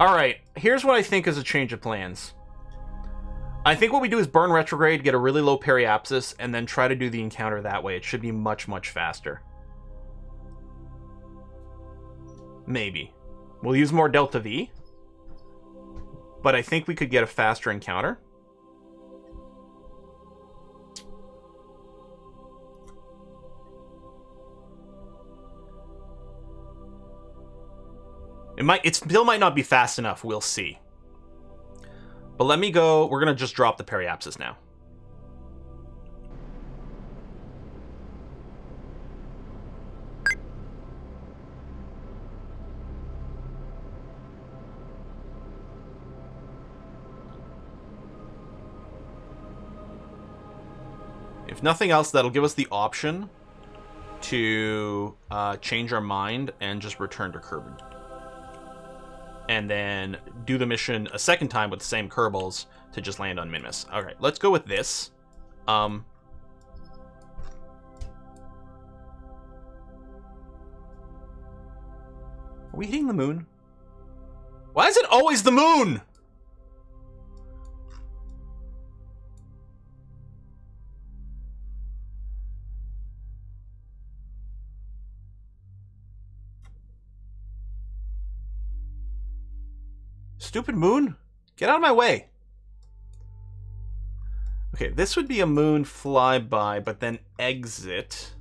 All right, here's what I think is a change of plans. I think what we do is burn retrograde, get a really low periapsis, and then try to do the encounter that way. It should be much, much faster. Maybe. We'll use more Delta V. But I think we could get a faster encounter. It still might not be fast enough. We'll see. But let me go. We're going to just drop the periapsis now. If nothing else, that'll give us the option to change our mind and just return to Kerbal. And then do the mission a second time with the same Kerbals to just land on Minmus. Alright, let's go with this. Are we hitting the moon? Why is it always the moon? Stupid moon? Get out of my way. Okay, this would be a moon flyby, but then exit.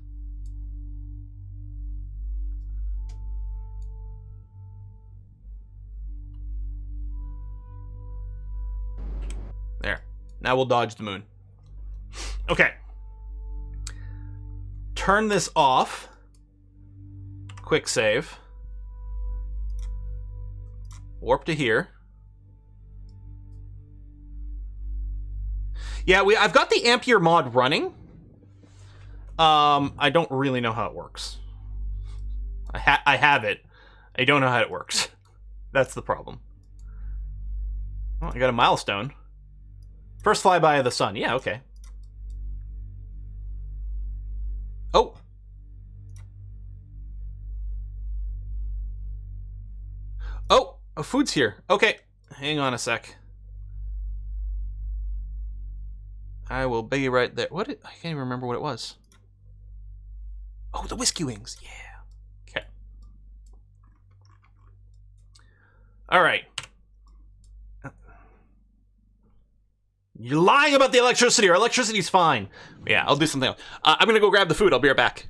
There. Now we'll dodge the moon. Okay. Turn this off. Quick save. Warp to here. Yeah, I've got the Ampere mod running. I don't really know how it works. I have it. I don't know how it works. That's the problem. Oh, I got a milestone. First flyby of the sun. Yeah, okay. Oh. Oh, food's here. Okay, hang on a sec. I will be right there. I can't even remember what it was. Oh, the whiskey wings. Yeah. Okay. All right. You're lying about the electricity. Our electricity's fine. Yeah, I'll do something else. I'm going to go grab the food. I'll be right back.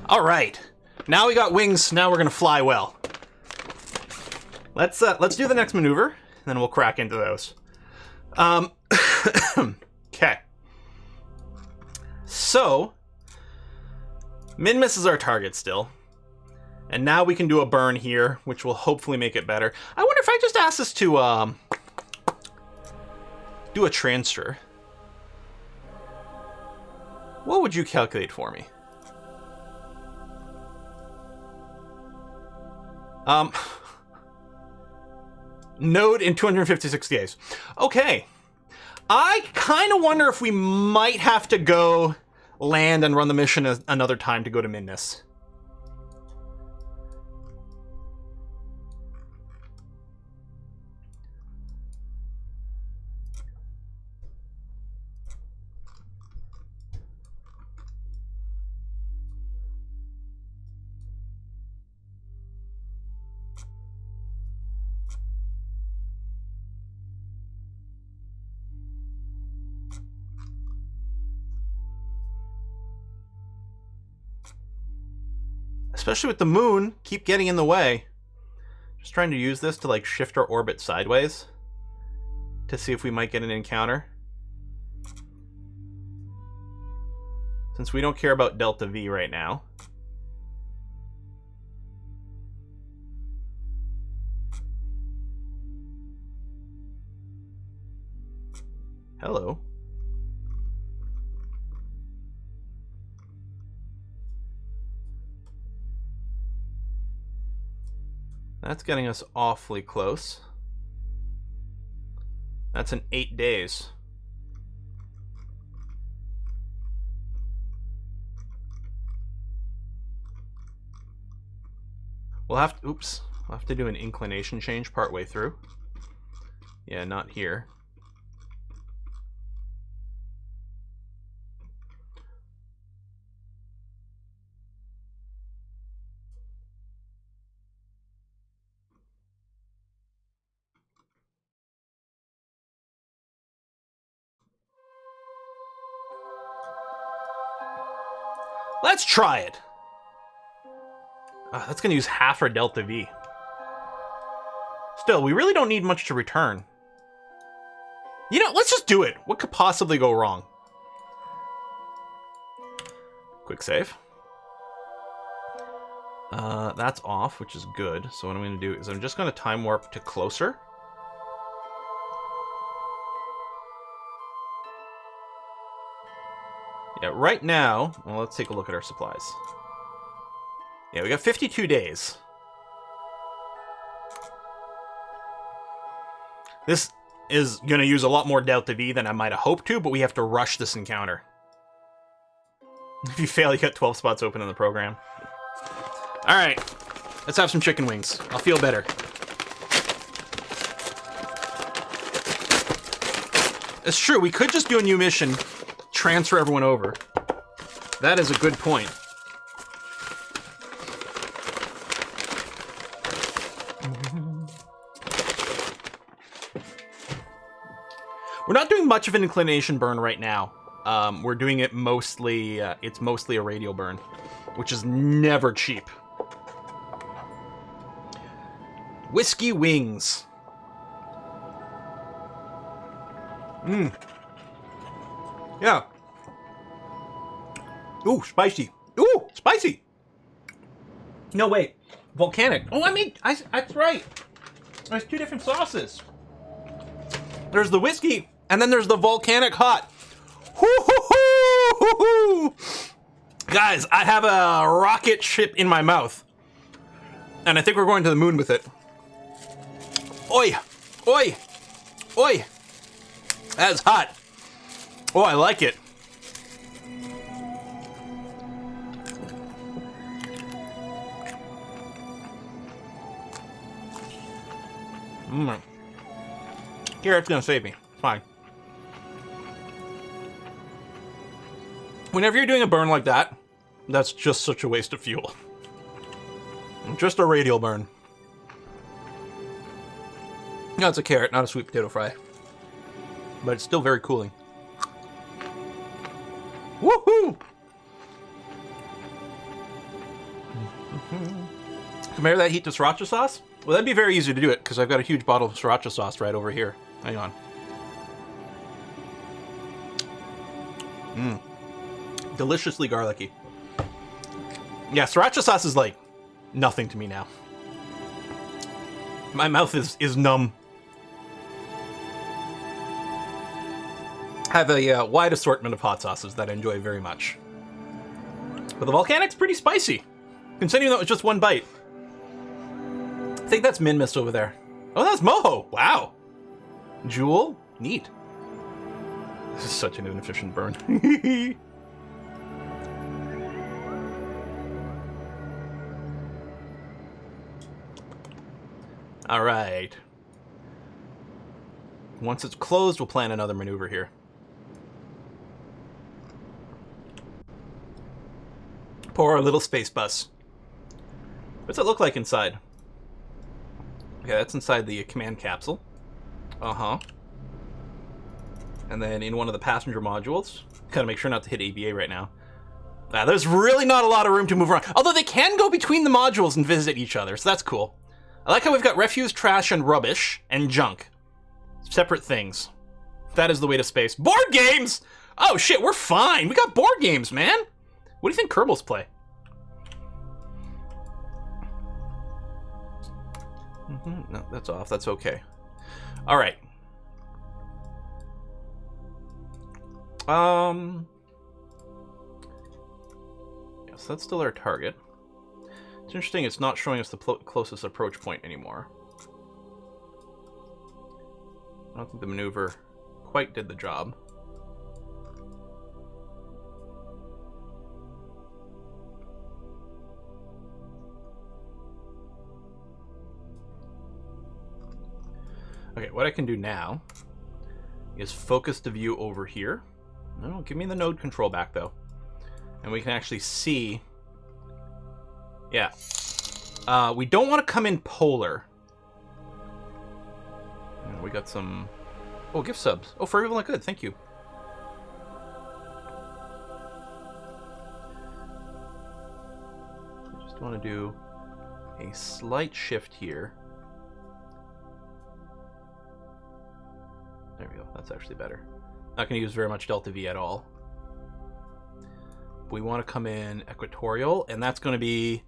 All right, now we got wings. Now we're gonna fly well. Let's do the next maneuver, and then we'll crack into those. Okay. So, Minmus is our target still, and now we can do a burn here, which will hopefully make it better. I wonder if I just ask this to do a transfer. What would you calculate for me? Node in 256 days. Okay. I kind of wonder if we might have to go land and run the mission another time to go to Minmus. Especially with the moon, keep getting in the way. Just trying to use this to like shift our orbit sideways to see if we might get an encounter. Since we don't care about Delta V right now. Hello. That's getting us awfully close. That's in 8 days. We'll have to, oops, we'll have to do an inclination change partway through. Yeah, not here. Let's try it. That's going to use half our Delta V. Still, we really don't need much to return. You know, let's just do it. What could possibly go wrong? Quick save. That's off, which is good. So what I'm going to do is I'm just going to time warp to closer. Yeah, right now, well, let's take a look at our supplies. Yeah, we got 52 days. This is going to use a lot more Delta V than I might have hoped to, but we have to rush this encounter. If you fail, you got 12 spots open in the program. Alright, let's have some chicken wings. I'll feel better. It's true, we could just do a new mission, transfer everyone over. That is a good point. We're not doing much of an inclination burn right now. We're doing it mostly, it's mostly a radial burn, which is never cheap. Whiskey wings. Mmm. Yeah. Ooh, spicy. Ooh, spicy. No, wait. Volcanic. Oh, that's right. There's two different sauces. There's the whiskey, and then there's the volcanic hot. Guys, I have a rocket ship in my mouth. And I think we're going to the moon with it. Oi! Oi! Oi! That's hot. Oh, I like it. Carrot's gonna save me. It's fine. Whenever you're doing a burn like that, that's just such a waste of fuel. Just a radial burn. No, it's a carrot, not a sweet potato fry. But it's still very cooling. Woohoo! Compare that heat to sriracha sauce? Well, that'd be very easy to do it, because I've got a huge bottle of sriracha sauce right over here. Hang on. Mmm. Deliciously garlicky. Yeah, sriracha sauce is like nothing to me now. My mouth is numb. I have a wide assortment of hot sauces that I enjoy very much. But the volcanic's pretty spicy, considering that it was just one bite. I think that's Min Mist over there. Oh, that's Moho. Wow. Jewel? Neat. This is such an inefficient burn. All right. Once it's closed, we'll plan another maneuver here. Pour our little space bus. What's it look like inside? Okay, that's inside the command capsule. Uh-huh. And then in one of the passenger modules, gotta make sure not to hit ABA right now. There's really not a lot of room to move around. Although they can go between the modules and visit each other, so that's cool. I like how we've got refuse, trash, and rubbish, and junk. Separate things. That is the way to space. Board games! Oh shit, we're fine. We got board games, man. What do you think Kerbals play? No, that's off. That's okay. All right. Yes, that's still our target. It's interesting, it's not showing us the closest approach point anymore. I don't think the maneuver quite did the job. Okay, what I can do now is focus the view over here. No, give me the node control back, though. And we can actually see... Yeah. We don't want to come in polar. We got some... Oh, gift subs. Oh, for Evil Not Good. Thank you. I just want to do a slight shift here. There we go. That's actually better. Not going to use very much delta V at all. We want to come in equatorial, and that's going to be...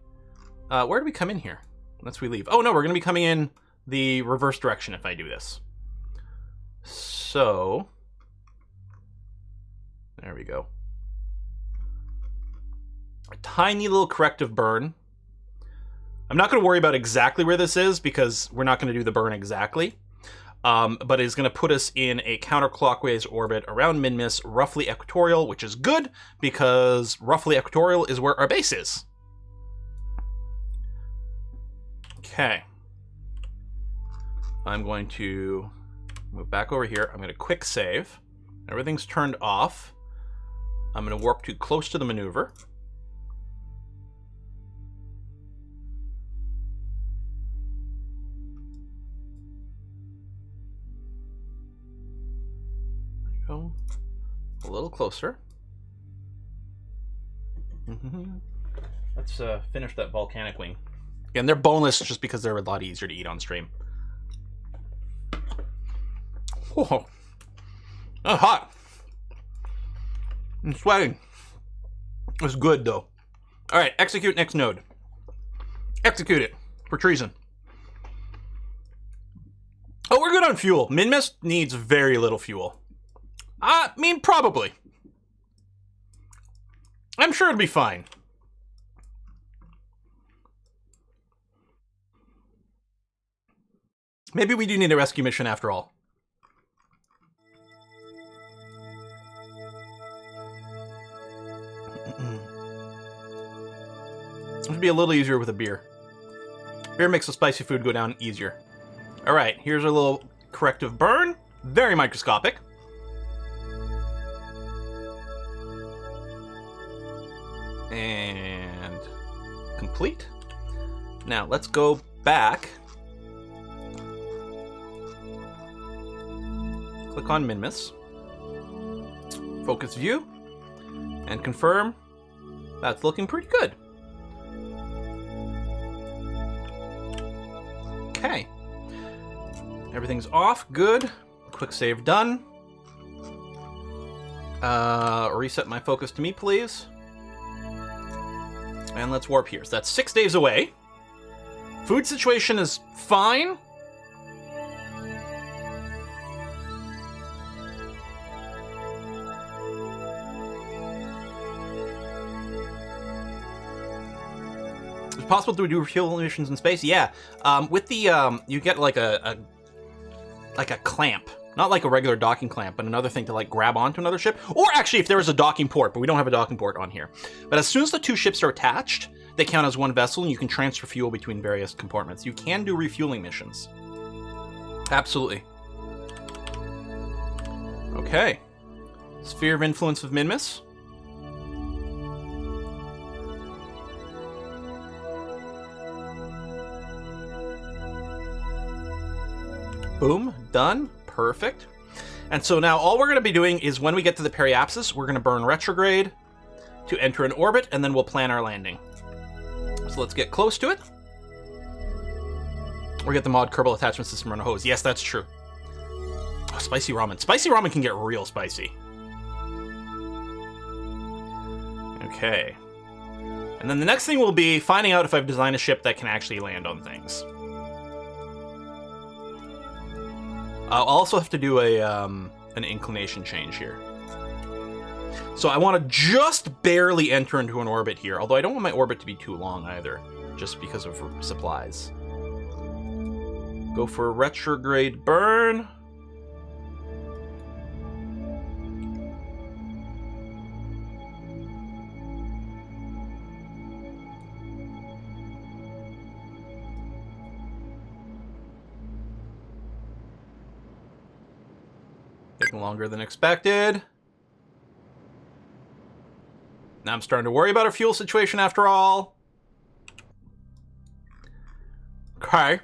where do we come in here? Unless we leave. Oh, no, we're going to be coming in the reverse direction if I do this. So... There we go. A tiny little corrective burn. I'm not going to worry about exactly where this is, because we're not going to do the burn exactly. But it's going to put us in a counterclockwise orbit around Minmus, roughly equatorial, which is good, because roughly equatorial is where our base is. Okay. I'm going to move back over here. I'm going to quick save. Everything's turned off. I'm going to warp too close to the maneuver. Go a little closer. Let's finish that volcanic wing. And they're boneless just because they're a lot easier to eat on stream. Whoa. Oh, hot. I'm sweating. It's good, though. All right, execute next node. Execute it for treason. Oh, we're good on fuel. Minmus needs very little fuel. I mean, probably. I'm sure it'll be fine. Maybe we do need a rescue mission after all. It would be a little easier with a beer. Beer makes the spicy food go down easier. All right, here's our little corrective burn. Very microscopic. And complete. Now let's go back. Click on Minmus. Focus view. And confirm. That's looking pretty good. Okay. Everything's off. Good. Quick save done. Reset my focus to me, please. And let's warp here. So that's 6 days away. Food situation is fine. It's possible to do fuel missions in space. Yeah. With the you get like a clamp. Not like a regular docking clamp, but another thing to like grab onto another ship. Or actually, if there was a docking port, but we don't have a docking port on here. But as soon as the two ships are attached, they count as one vessel, and you can transfer fuel between various compartments. You can do refueling missions. Absolutely. Okay. Sphere of influence of Minmus. Boom. Done. Perfect. And so now all we're going to be doing is when we get to the periapsis, we're going to burn retrograde, to enter an orbit, and then we'll plan our landing. So let's get close to it. Or get the mod Kerbal attachment system on a hose. Yes, that's true. Oh, spicy ramen. Spicy ramen can get real spicy. Okay. And then the next thing will be finding out if I've designed a ship that can actually land on things. I'll also have to do an inclination change here. So I want to just barely enter into an orbit here, although I don't want my orbit to be too long either, just because of supplies. Go for a retrograde burn. Taking longer than expected. Now I'm starting to worry about our fuel situation after all. Okay.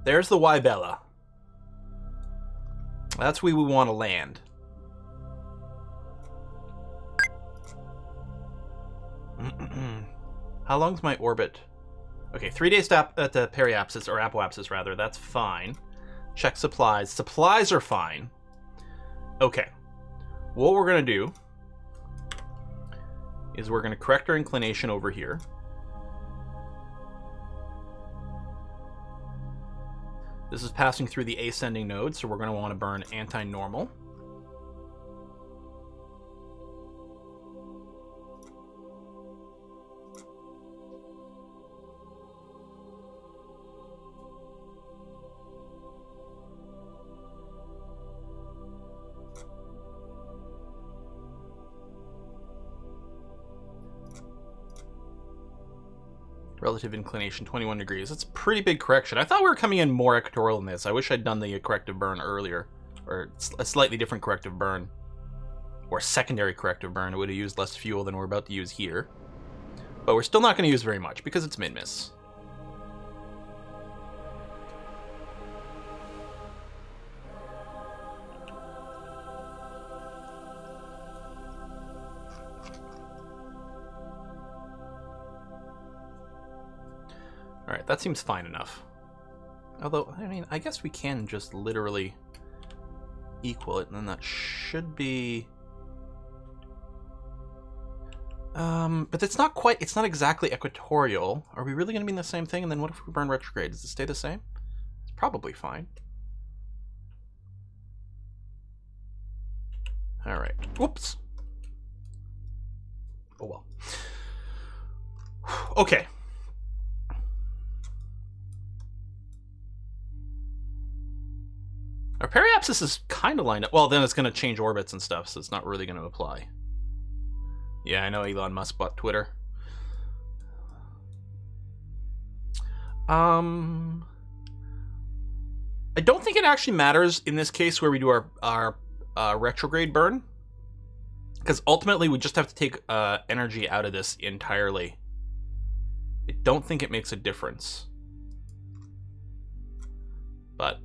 There's the Wybella. That's where we want to land. How long's my orbit? Okay, 3 days at the periapsis, or apoapsis rather. That's fine. Check supplies. Supplies are fine. Okay. What we're going to do is we're going to correct our inclination over here. This is passing through the ascending node, so we're going to want to burn anti-normal. Relative inclination, 21 degrees. That's a pretty big correction. I thought we were coming in more equatorial than this. I wish I'd done the corrective burn earlier. Or a slightly different corrective burn. Or secondary corrective burn. It would have used less fuel than we're about to use here. But we're still not going to use very much because it's mid-miss. Alright, that seems fine enough. Although, I mean, I guess we can just literally equal it, and then that should be... but it's not quite, it's not exactly equatorial. Are we really going to be in the same thing? And then what if we burn retrograde? Does it stay the same? It's probably fine. Alright. Whoops. Oh well. Okay. Our periapsis is kind of lined up. Well, then it's going to change orbits and stuff, so it's not really going to apply. Yeah, I know Elon Musk bought Twitter. I don't think it actually matters in this case where we do our retrograde burn. Because ultimately we just have to take energy out of this entirely. I don't think it makes a difference. But...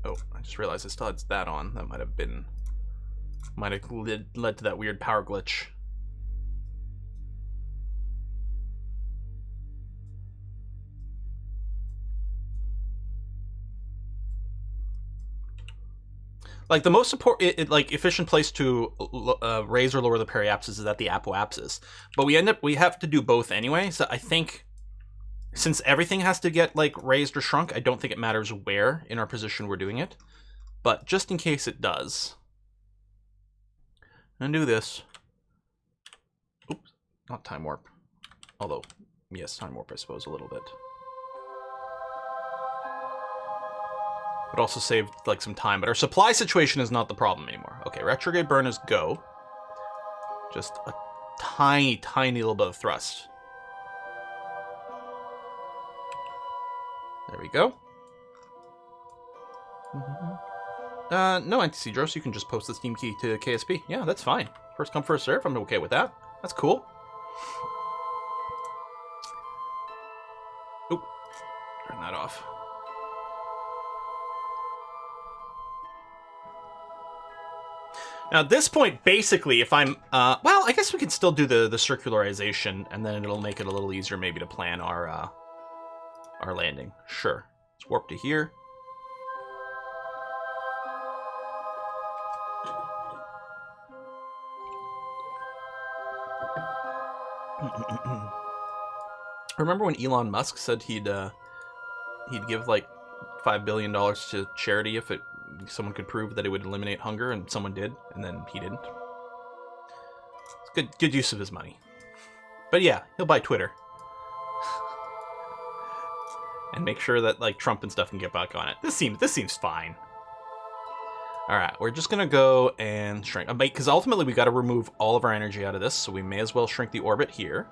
oh, I just realized I still had that on. That might have led to that weird power glitch. Like the most efficient place to raise or lower the periapsis is at the apoapsis, but we have to do both anyway. So I think, since everything has to get like raised or shrunk, I don't think it matters where in our position we're doing it. But just in case it does, I'm gonna do this. Oops, not time warp. Although, yes, time warp, I suppose, a little bit. But also saved like some time. But our supply situation is not the problem anymore. Okay, retrograde burn is go. Just a tiny, tiny little bit of thrust. There we go. No anti-Cedros, so you can just post the Steam key to KSP. Yeah, that's fine. First come, first serve. I'm okay with that. That's cool. Oop. Turn that off. Now, at this point, basically, if I'm... well, I guess we can still do the circularization, and then it'll make it a little easier maybe to plan our landing. Sure. Let's warp to here. Remember when Elon Musk said he'd give like $5 billion to charity if someone could prove that it would eliminate hunger, and someone did, and then he didn't? It's good use of his money. But yeah, he'll buy Twitter. And make sure that like Trump and stuff can get back on it. This seems fine. Alright, we're just gonna go and shrink. Because ultimately we gotta remove all of our energy out of this, so we may as well shrink the orbit here.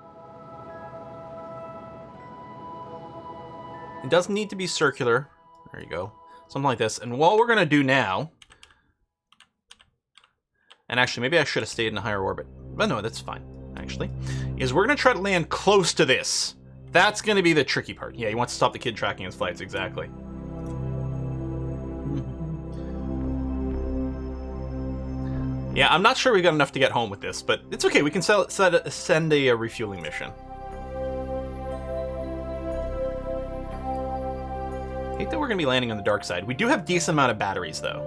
It doesn't need to be circular. There you go. Something like this. And what we're going to do now... And actually, maybe I should have stayed in a higher orbit. But no, that's fine, actually. Is we're going to try to land close to this. That's going to be the tricky part. Yeah, he wants to stop the kid tracking his flights, exactly. Yeah, I'm not sure we got enough to get home with this, but it's okay. We can send a refueling mission. I think that we're going to be landing on the dark side. We do have a decent amount of batteries, though.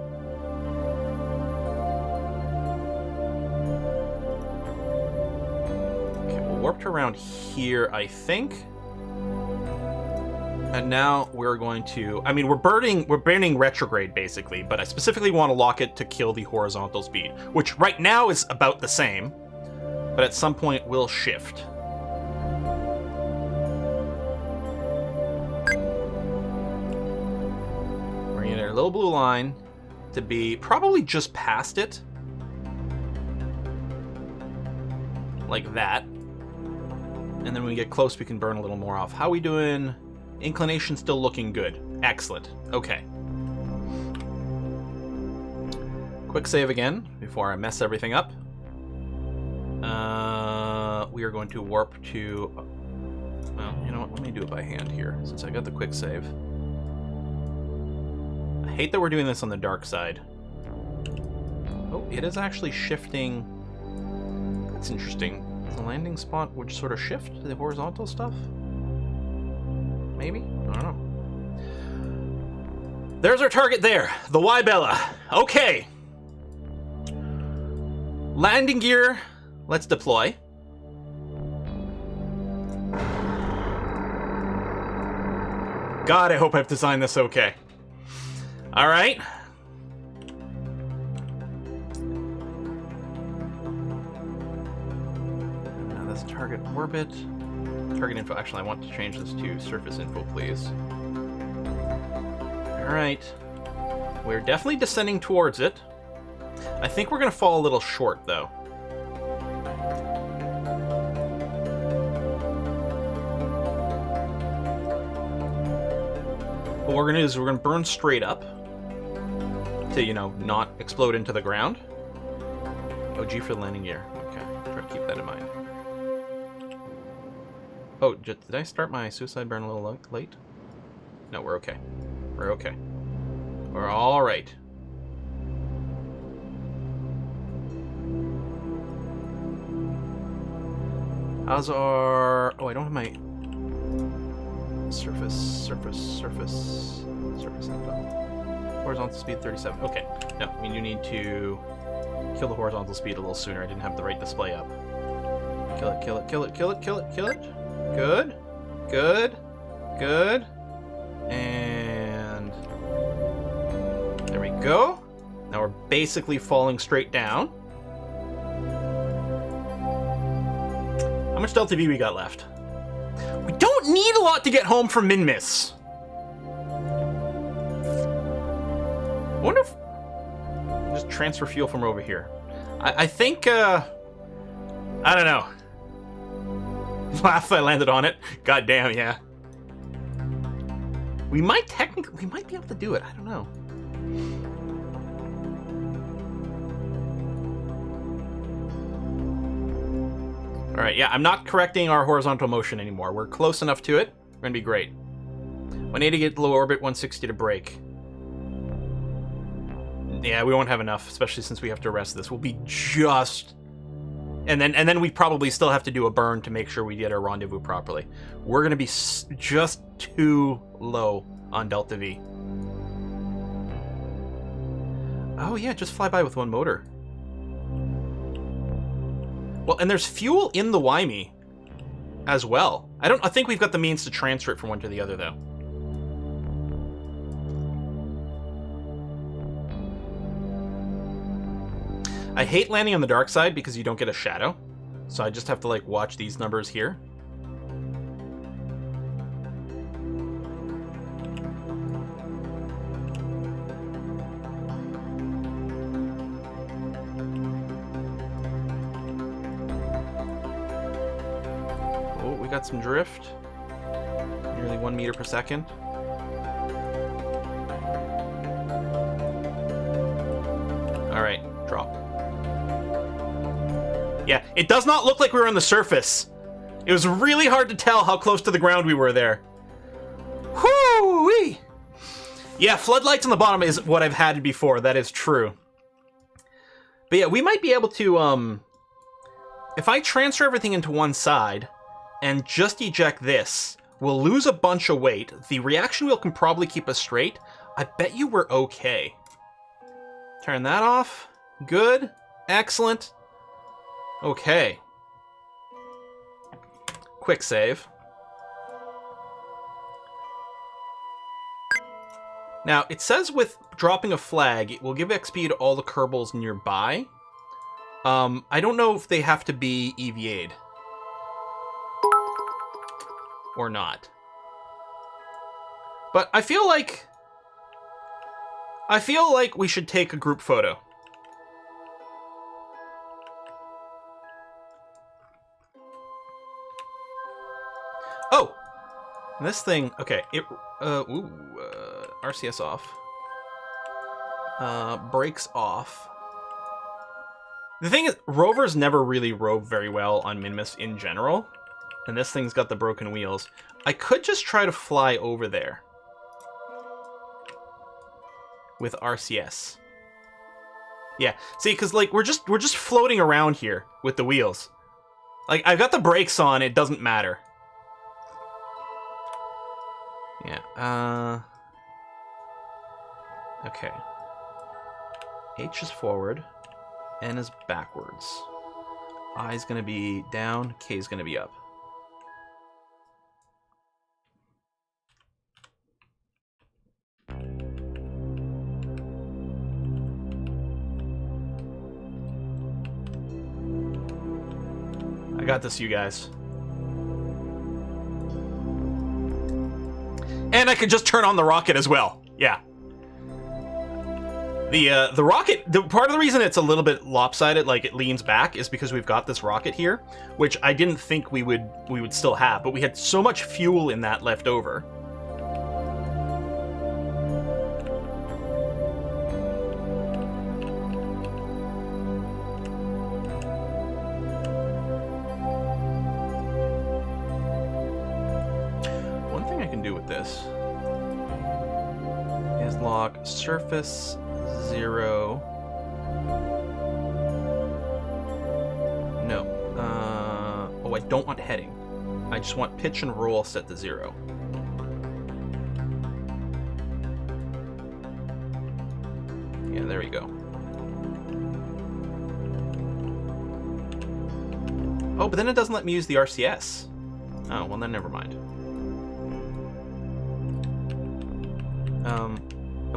Okay, we'll warp to around here, I think. And now we're going to... I mean, we're burning retrograde, basically, but I specifically want to lock it to kill the horizontal speed, which right now is about the same, but at some point will shift. Little blue line to be probably just past it, like that, and then when we get close we can burn a little more off. How we doing? Inclination still looking good. Excellent. Okay, quick save again before I mess everything up. We are going to warp to, well, you know what, let me do it by hand here since I got the quick save. I hate that we're doing this on the dark side. Oh, it is actually shifting. That's interesting. The landing spot would sort of shift to the horizontal stuff? Maybe? I don't know. There's our target there. The Y-Bella. Okay. Landing gear. Let's deploy. God, I hope I've designed this okay. All right. Now that's target orbit. Target info. Actually, I want to change this to surface info, please. All right. We're definitely descending towards it. I think we're going to fall a little short, though. What we're going to do is we're going to burn straight up to, you know, not explode into the ground. OG for the landing gear. Okay, try to keep that in mind. Oh, did I start my suicide burn a little late? No, we're okay. We're okay. We're all right. How's our... Oh, I don't have my... Surface info. Horizontal speed 37. Okay. No, I mean, you need to kill the horizontal speed a little sooner. I didn't have the right display up. Kill it, kill it, kill it, kill it, kill it, kill it. Good. Good. Good. And there we go. Now we're basically falling straight down. How much Delta V we got left? We don't need a lot to get home from Minmus. I wonder if... Just transfer fuel from over here. I think, I don't know. Laugh I landed on it. God damn, yeah. We might be able to do it. I don't know. All right, yeah, I'm not correcting our horizontal motion anymore. We're close enough to it. We're gonna be great. 180 to get low orbit, 160 to brake. Yeah, we won't have enough, especially since we have to rest this. We'll be just... And then we probably still have to do a burn to make sure we get our rendezvous properly. We're going to be just too low on Delta V. Oh yeah, just fly by with one motor. Well, and there's fuel in the Wyme as well. I think we've got the means to transfer it from one to the other, though. I hate landing on the dark side because you don't get a shadow. So I just have to, like, watch these numbers here. Oh, we got some drift. Nearly 1 meter per second. All right, drop. Yeah, it does not look like we were on the surface. It was really hard to tell how close to the ground we were there. Whoo-wee! Yeah, floodlights on the bottom is what I've had before. That is true. But yeah, we might be able to, if I transfer everything into one side and just eject this, we'll lose a bunch of weight. The reaction wheel can probably keep us straight. I bet you we're okay. Turn that off. Good. Excellent. Okay. Quick save. Now, it says with dropping a flag, it will give XP to all the Kerbals nearby. I don't know if they have to be EVA'd. Or not. But I feel like we should take a group photo. Oh! This thing, okay, RCS off. Brakes off. The thing is, rovers never really rove very well on Minimus in general. And this thing's got the broken wheels. I could just try to fly over there. With RCS. Yeah, see, because, like, we're just floating around here with the wheels. Like, I've got the brakes on, it doesn't matter. Yeah, okay. H is forward, N is backwards. I is gonna be down, K is gonna be up. I got this, you guys. And I could just turn on the rocket as well. Yeah. The rocket, part of the reason it's a little bit lopsided, like it leans back, is because we've got this rocket here, which I didn't think we would still have, but we had so much fuel in that left over. One thing I can do with this is lock surface 0. No. Oh, I don't want heading. I just want pitch and roll set to 0. Yeah, there we go. Oh, but then it doesn't let me use the RCS. Oh, well then never mind.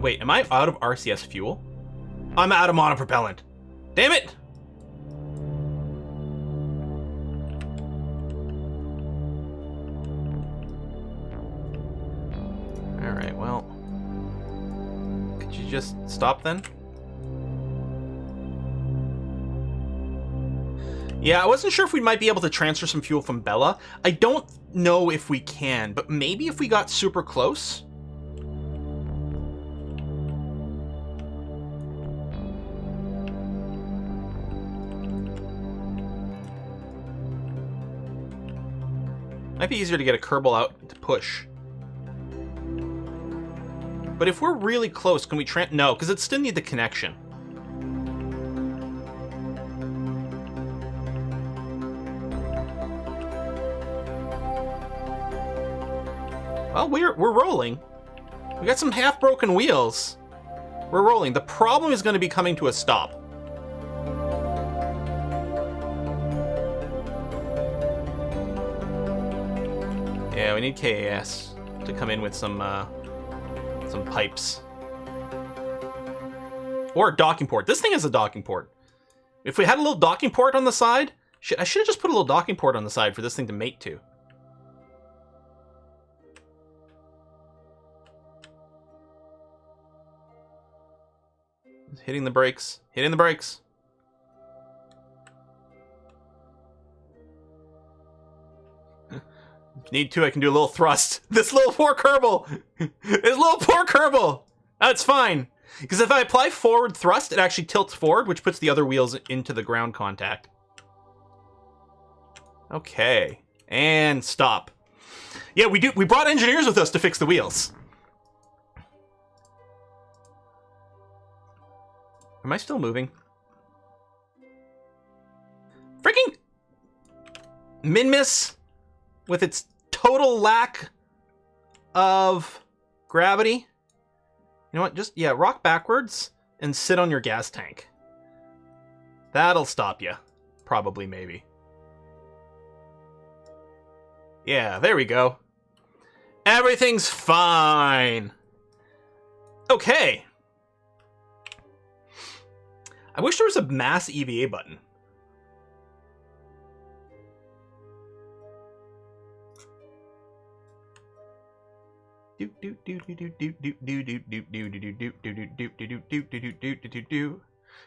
Wait, am I out of RCS fuel? I'm out of monopropellant. Damn it! Alright, well... could you just stop then? Yeah, I wasn't sure if we might be able to transfer some fuel from Bella. I don't know if we can, but maybe if we got super close? Might be easier to get a Kerbal out to push. But if we're really close, can we no, because it still need the connection. Well, we're rolling. We got some half-broken wheels. We're rolling. The problem is going to be coming to a stop. Yeah, we need KAS to come in with some pipes. Or a docking port. This thing is a docking port. If we had a little docking port on the side, I should have just put a little docking port on the side for this thing to mate to. Hitting the brakes. Hitting the brakes. If need to, I can do a little thrust. This little poor Kerbal. This little poor Kerbal. That's fine. Because if I apply forward thrust, it actually tilts forward, which puts the other wheels into the ground contact. Okay. And stop. Yeah, we brought engineers with us to fix the wheels. Am I still moving? Freaking Minmus with its total lack of gravity. You know what? Just, yeah, rock backwards and sit on your gas tank. That'll stop you. Probably, maybe. Yeah, there we go. Everything's fine. Okay. I wish there was a mass EVA button. Would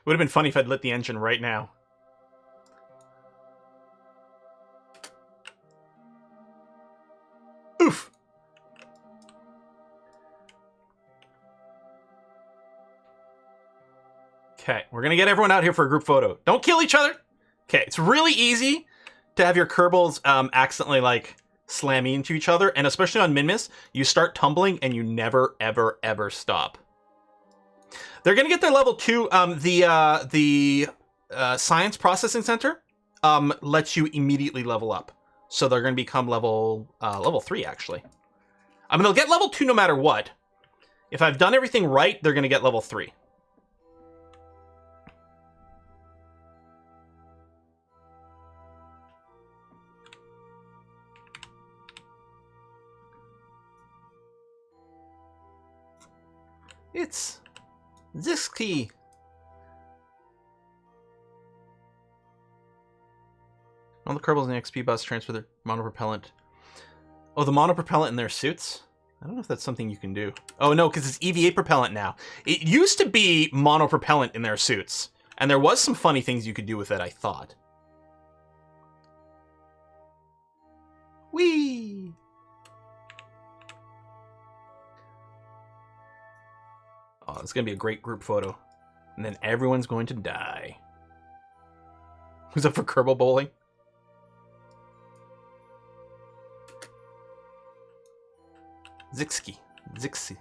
have been funny if I'd lit the engine right now. Oof. Okay, we're gonna get everyone out here for a group photo. Don't kill each other. Okay, it's really easy to have your Kerbals accidentally like slamming into each other, and especially on Minmus, you start tumbling and you never, ever, ever stop. They're gonna get their level 2. The Science Processing Center lets you immediately level up, so they're gonna become level 3 actually. I mean, they'll get level 2 no matter what. If I've done everything right, they're gonna get level 3. It's this key. All the Kerbals in the XP bus transfer their monopropellant. Oh, the monopropellant in their suits? I don't know if that's something you can do. Oh, no, because it's EVA propellant now. It used to be monopropellant in their suits, and there was some funny things you could do with it, I thought. Whee! Oh, it's going to be a great group photo. And then everyone's going to die. Who's up for Kerbal bowling? Zixki. Zixki.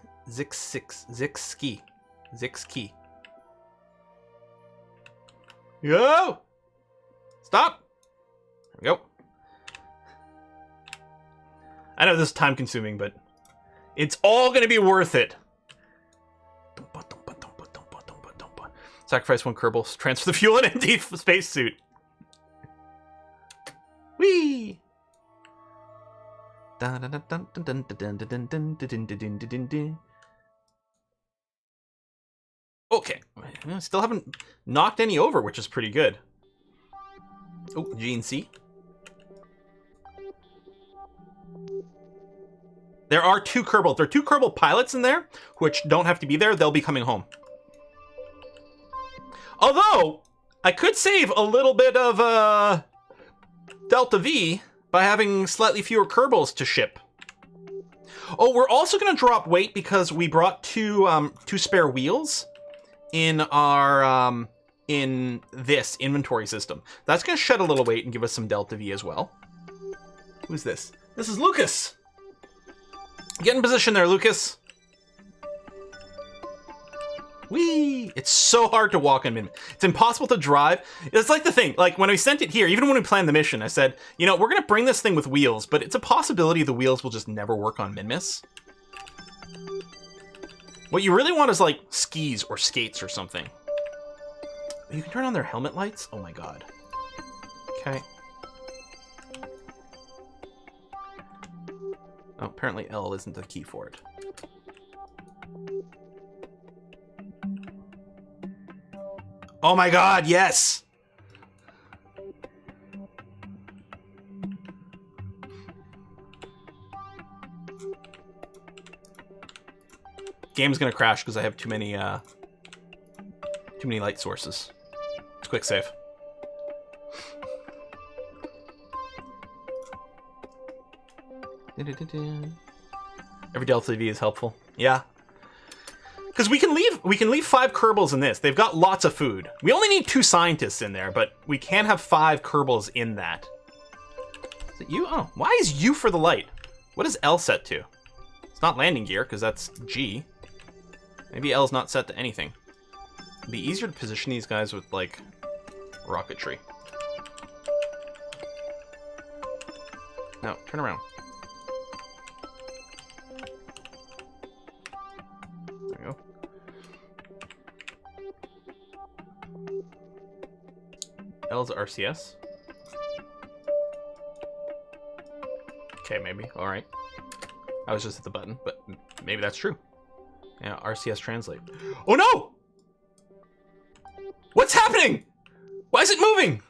Yo! Stop! There we go. I know this is time consuming, but it's all going to be worth it. Sacrifice one Kerbal, transfer the fuel and empty spacesuit. Whee! Okay, still haven't knocked any over, which is pretty good. Oh, G and C. There are 2 Kerbal. There are 2 Kerbal pilots in there, which don't have to be there. They'll be coming home. Although, I could save a little bit of Delta V by having slightly fewer Kerbals to ship. Oh, we're also going to drop weight because we brought two spare wheels in our in this inventory system. That's going to shed a little weight and give us some Delta V as well. Who's this? This is Lucas. Get in position there, Lucas. Whee! It's so hard to walk on Min. It's impossible to drive. It's like the thing, like when we sent it here, even when we planned the mission, I said, you know, we're gonna bring this thing with wheels, but it's a possibility the wheels will just never work on Minmus. What you really want is like skis or skates or something. You can turn on their helmet lights? Oh my god. Okay. Oh, apparently L isn't the key for it. Oh my god, yes! Game's gonna crash because I have too many light sources. It's quick save. Every Delta V is helpful. Yeah. Because we can leave 5 Kerbals in this. They've got lots of food. We only need 2 scientists in there, but we can have 5 Kerbals in that. Is it you? Oh, why is U for the light? What is L set to? It's not landing gear, because that's G. Maybe L's not set to anything. It'd be easier to position these guys with, like, rocketry. No, turn around. There we go. L's RCS. Okay, maybe. Alright. I was just at the button, but maybe that's true. Yeah, RCS translate. Oh no! What's happening? Why is it moving?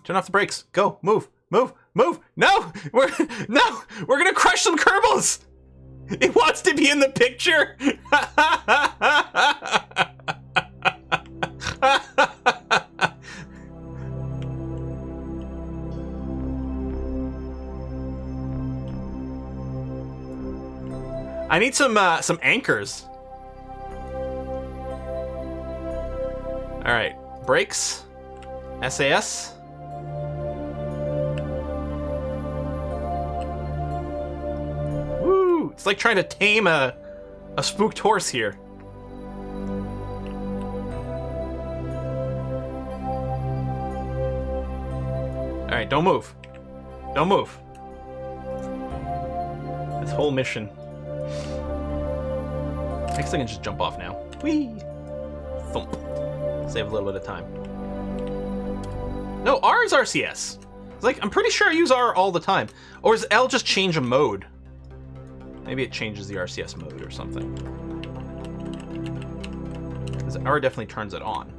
Turn off the brakes. Go. Move. Move. Move. No! We're gonna crush some Kerbals! It wants to be in the picture! I need some anchors. All right, brakes, SAS. Woo! It's like trying to tame a spooked horse here. All right, don't move. Don't move. This whole mission. I guess I can just jump off now. Whee! Thump. Save a little bit of time. No, R is RCS. It's like, I'm pretty sure I use R all the time. Or does L just change a mode? Maybe it changes the RCS mode or something. Because R definitely turns it on.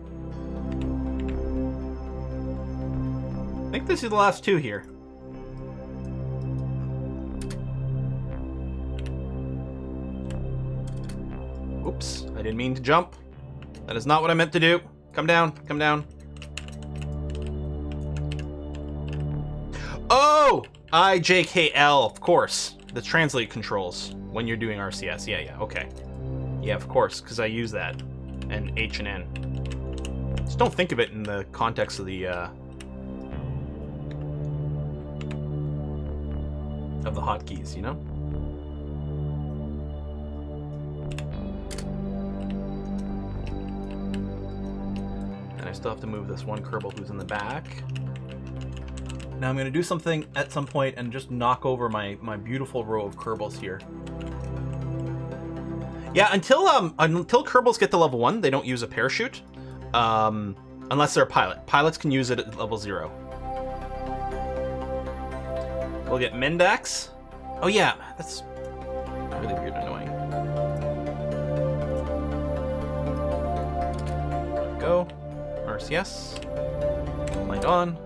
I think this is the last 2 here. Oops, I didn't mean to jump. That is not what I meant to do. Come down, come down. Oh! IJKL, of course. The translate controls when you're doing RCS. Yeah, okay. Yeah, of course, because I use that. And H and N. Just don't think of it in the context of the hotkeys, you know? And I still have to move this one Kerbal who's in the back. Now I'm going to do something at some point and just knock over my beautiful row of Kerbals here. Yeah, until Kerbals get to level 1, they don't use a parachute. Unless they're a pilot. Pilots can use it at level 0. We'll get Mendax. Oh yeah, that's really weird and annoying. Go. RCS. Light on.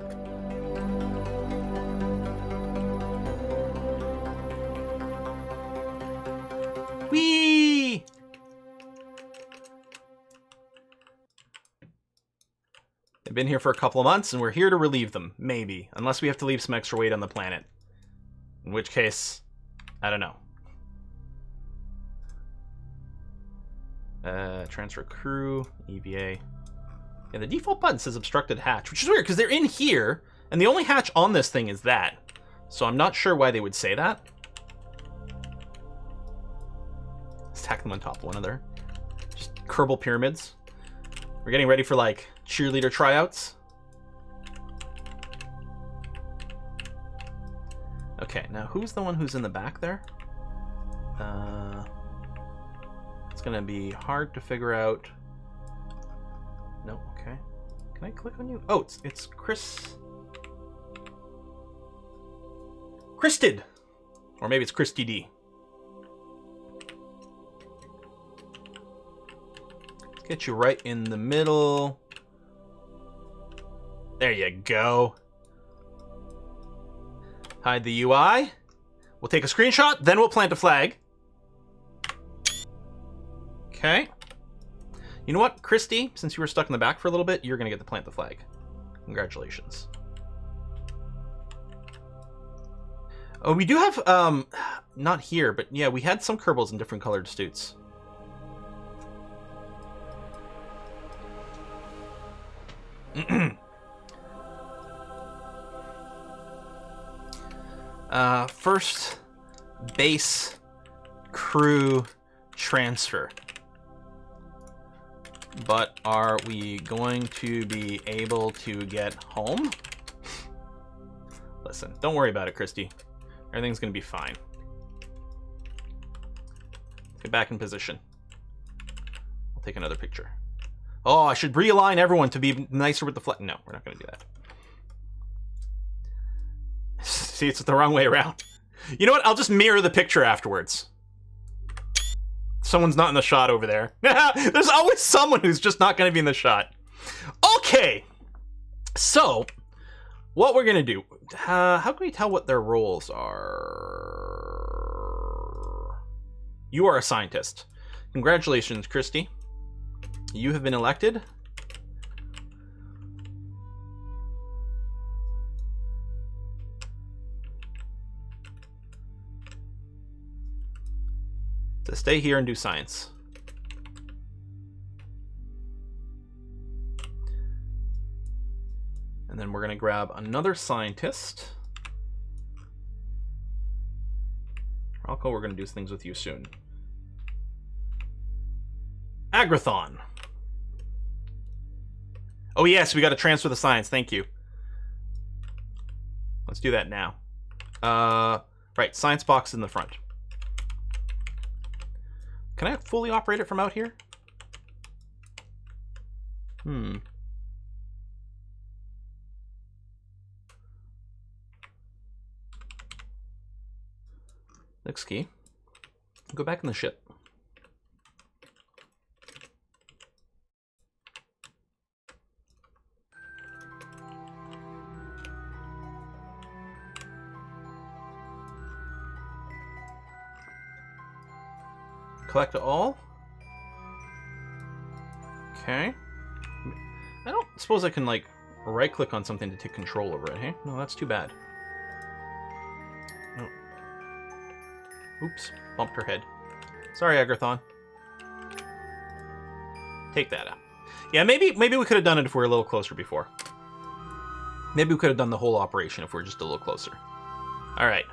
Whee! They've been here for a couple of months, and we're here to relieve them. Maybe. Unless we have to leave some extra weight on the planet. In which case, I don't know. Transfer crew, EVA. Yeah, the default button says obstructed hatch, which is weird, because they're in here, And the only hatch on this thing is that. So I'm not sure why they would say that. Stack them on top of one another. Just Kerbal pyramids. We're getting ready for, like, cheerleader tryouts. Okay, now who's the one who's in the back there? It's gonna be hard to figure out. No, okay. Can I click on you? Oh, it's Chris. Christid! Or maybe it's Christy D. Let's get you right in the middle. There you go. Hide the UI. We'll take a screenshot, then we'll plant a flag. Okay. You know what, Christy? Since you were stuck in the back for a little bit, you're gonna get to plant the flag. Congratulations. Oh, we do have, not here, but yeah, we had some Kerbals in different colored suits. First base crew transfer. But are we going to be able to get home? Listen, don't worry about it, Christy. Everything's gonna be fine. Get back in position. I'll take another picture. Oh, I should realign everyone to be nicer with the flag. No, we're not gonna do that. See, it's the wrong way around. You know what? I'll just mirror the picture afterwards. Someone's not in the shot over there. There's always someone who's just not going to be in the shot. Okay. So, what we're going to do... how can we tell what their roles are? You are a scientist. Congratulations, Christy. You have been elected. To stay here and do science. And then we're going to grab another scientist. Rocco, we're going to do things with you soon. Agrathon. Oh yes, we got to transfer the science. Thank you. Let's do that now. Right, science box in the front. Can I fully operate it from out here? Next key. Go back in the ship. Collect all. Okay. I don't suppose I can, like, right-click on something to take control over it, hey? No, that's too bad. No. Oops. Bumped her head. Sorry, Agrathon. Take that out. Yeah, maybe we could have done it if we were a little closer before. Maybe we could have done the whole operation if we were just a little closer. Alright.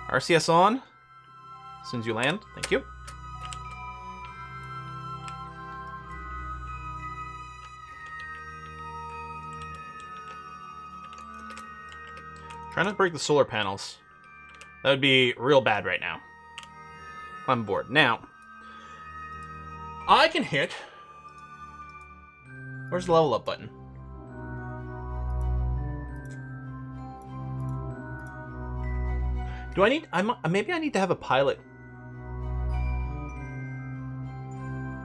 RCS on. As soon as you land. Thank you. Trying not to break the solar panels. That would be real bad right now. I'm bored. Now, I can hit... Where's the level up button? Do I need... maybe I need to have a pilot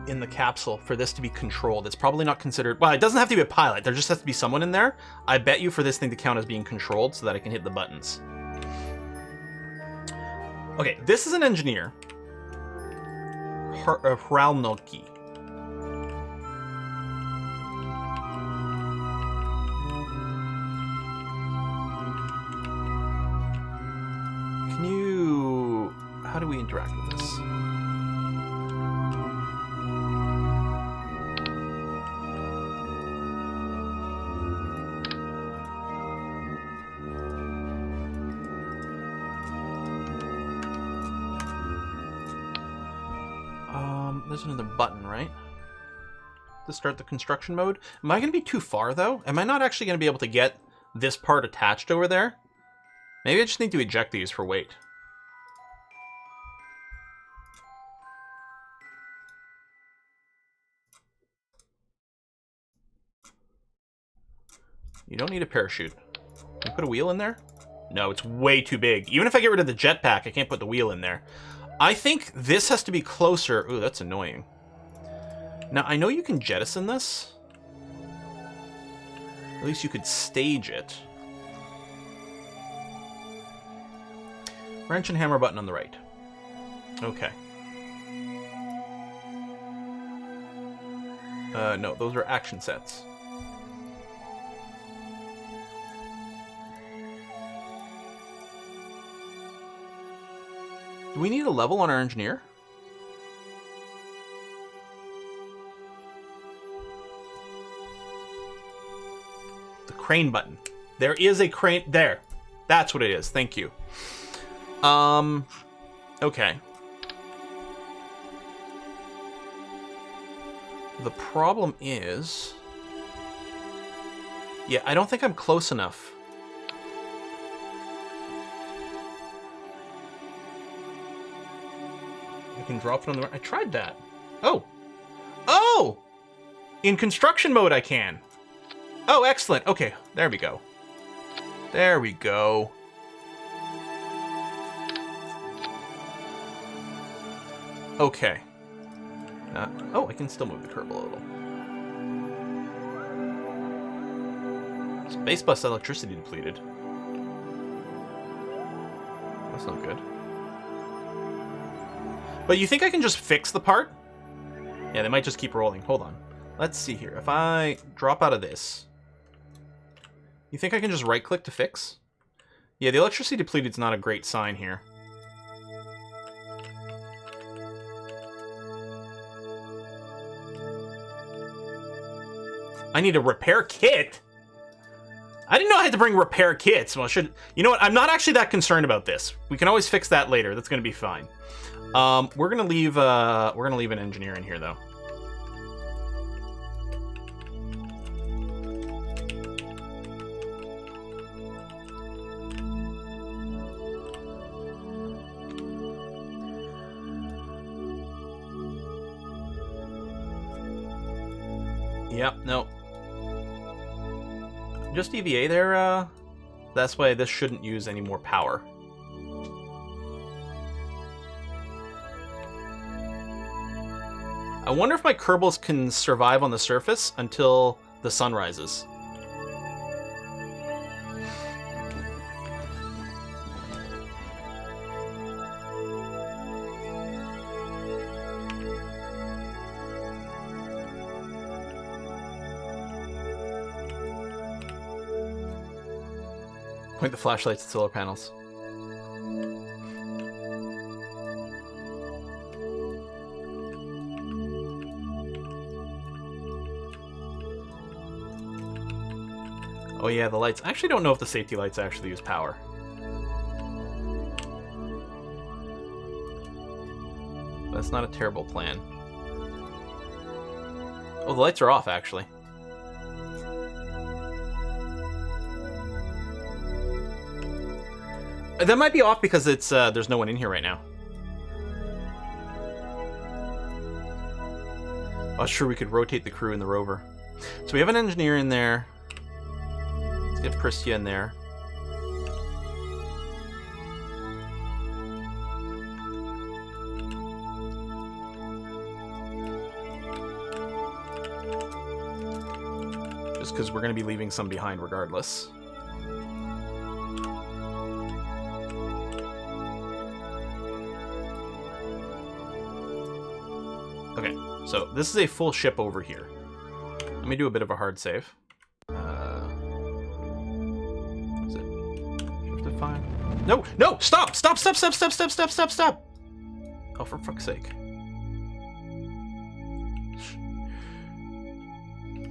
in the capsule for this to be controlled. It's probably not considered... Well, it doesn't have to be a pilot. There just has to be someone in there. I bet you for this thing to count as being controlled so that I can hit the buttons. Okay, this is an engineer. Hralnoki. Can you... How do we interact with this? There's another button, right? To start the construction mode. Am I going to be too far, though? Am I not actually going to be able to get this part attached over there? Maybe I just need to eject these for weight. You don't need a parachute. Can you put a wheel in there? No, it's way too big. Even if I get rid of the jetpack, I can't put the wheel in there. I think this has to be closer. Ooh, that's annoying. Now, I know you can jettison this. At least you could stage it. Wrench and hammer button on the right. Okay. No, those are action sets. Do we need a level on our engineer? The crane button. There is a crane there. That's what it is. Thank you. Okay. The problem is... Yeah, I don't think I'm close enough. I can drop it on the... I tried that. Oh! Oh! In construction mode I can. Oh, excellent. Okay, there we go. There we go. Okay. Oh, I can still move the Kerbal a little. Space bus electricity depleted. That's not good. But you think I can just fix the part? Yeah, they might just keep rolling. Hold on. Let's see here. If I drop out of this, you think I can just right-click to fix? Yeah, the electricity depleted is not a great sign here. I need a repair kit? I didn't know I had to bring repair kits. Well, you know what? I'm not actually that concerned about this. We can always fix that later. That's going to be fine. We're gonna leave an engineer in here though. Yep, no. Just EVA there, that's why this shouldn't use any more power. I wonder if my Kerbals can survive on the surface until the sun rises. Point the flashlights at solar panels. Oh yeah, the lights. I actually don't know if the safety lights actually use power. That's not a terrible plan. Oh, the lights are off, actually. That might be off because it's there's no one in here right now. Oh, sure, we could rotate the crew in the rover. So we have an engineer in there. Let's get Pristia in there. Just because we're going to be leaving some behind regardless. Okay, so this is a full ship over here. Let me do a bit of a hard save. Is it Shift F5? No, no, stop! Stop, stop, stop, stop, stop, stop, stop, stop! Oh, for fuck's sake.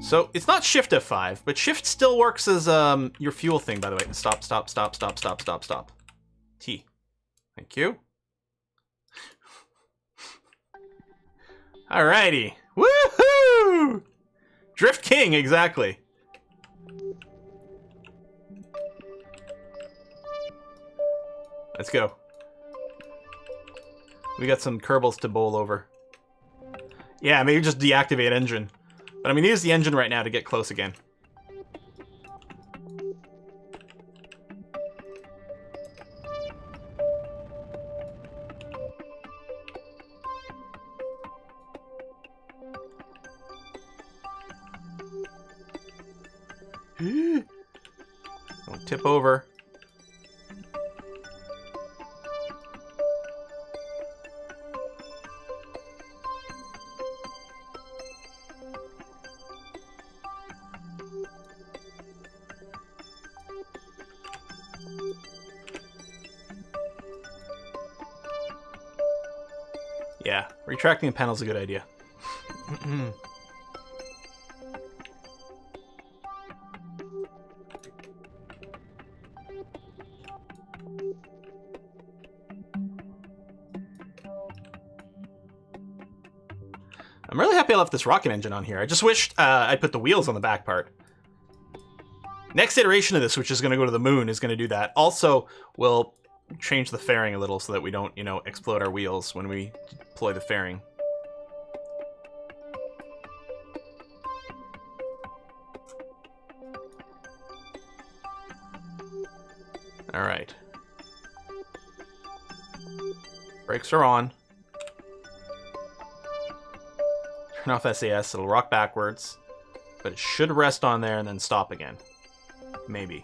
So, it's not Shift F5, but Shift still works as your fuel thing, by the way. Stop, stop, stop, stop, stop, stop, stop. T. Thank you. Alrighty. Woohoo! Drift King, exactly. Let's go. We got some Kerbals to bowl over. Yeah, maybe just deactivate engine. But I'm gonna use the engine right now to get close again. Don't tip over. Yeah, retracting the panel's a good idea. I'm really happy I left this rocket engine on here. I just wished I'd put the wheels on the back part. Next iteration of this, which is going to go to the moon, is going to do that. Also, we'll change the fairing a little so that we don't, you know, explode our wheels when we deploy the fairing. All right. Brakes are on. Turn off SAS. It'll rock backwards, but it should rest on there and then stop again. Maybe.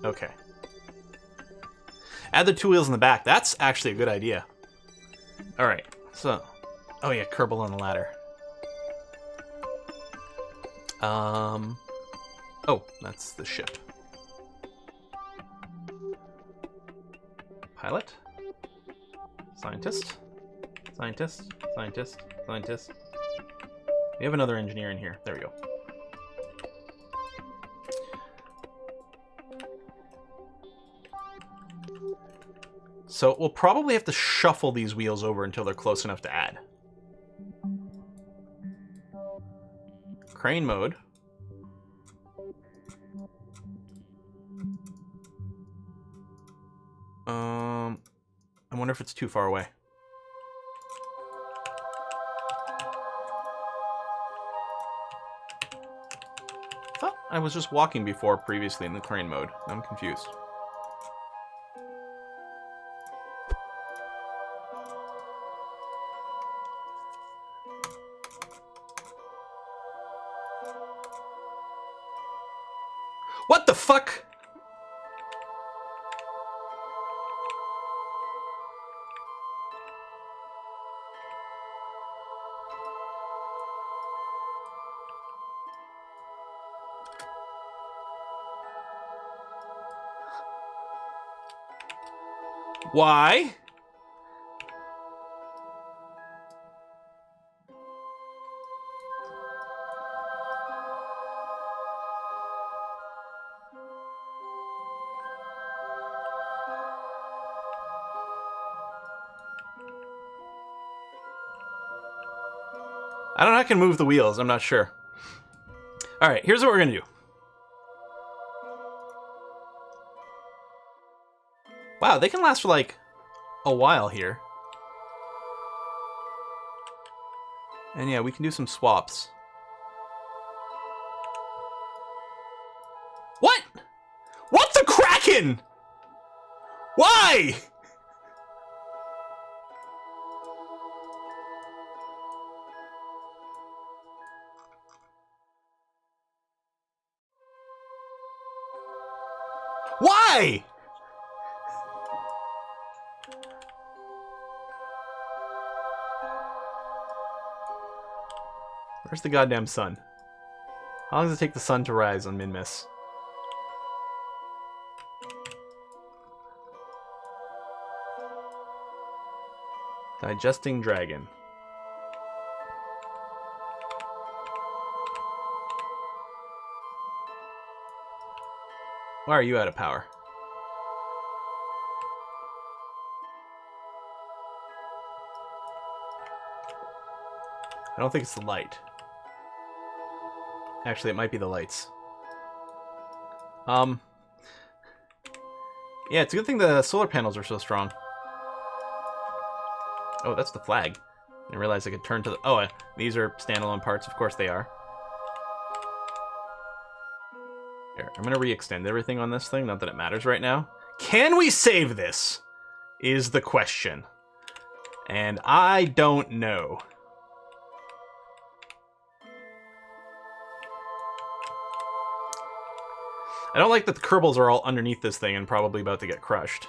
Okay. Add the two wheels in the back. That's actually a good idea. All right. So, oh yeah, Kerbal on the ladder. Oh, that's the ship. Pilot. Scientist. Scientist. Scientist. Scientist. We have another engineer in here. There we go. So we'll probably have to shuffle these wheels over until they're close enough to add. Crane mode. I wonder if it's too far away. I thought I was just walking before previously in the crane mode. I'm confused. What the fuck? Why? I don't know how I can move the wheels. I'm not sure. All right, here's what we're going to do. Wow, they can last for like a while here. And yeah, we can do some swaps. What? What the Kraken? Why? Why? Where's the goddamn sun? How long does it take the sun to rise on Min-Miss? Digesting dragon. Why are you out of power? I don't think it's the light. Actually, it might be the lights. Yeah, it's a good thing the solar panels are so strong. Oh, that's the flag. I didn't realize I could turn to the... Oh, these are standalone parts. Of course they are. Here, I'm going to re-extend everything on this thing. Not that it matters right now. Can we save this? Is the question. And I don't know. I don't like that the Kerbals are all underneath this thing and probably about to get crushed.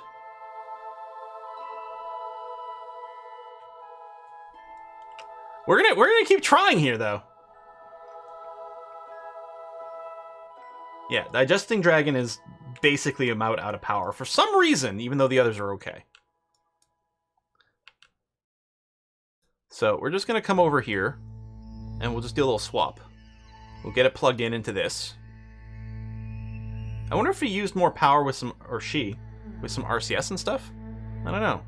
We're gonna keep trying here, though. Yeah, Digesting Dragon is basically about out of power for some reason, even though the others are okay. So we're just gonna come over here, and we'll just do a little swap. We'll get it plugged in into this. I wonder if he used more power with some, or she, with some RCS and stuff? I don't know.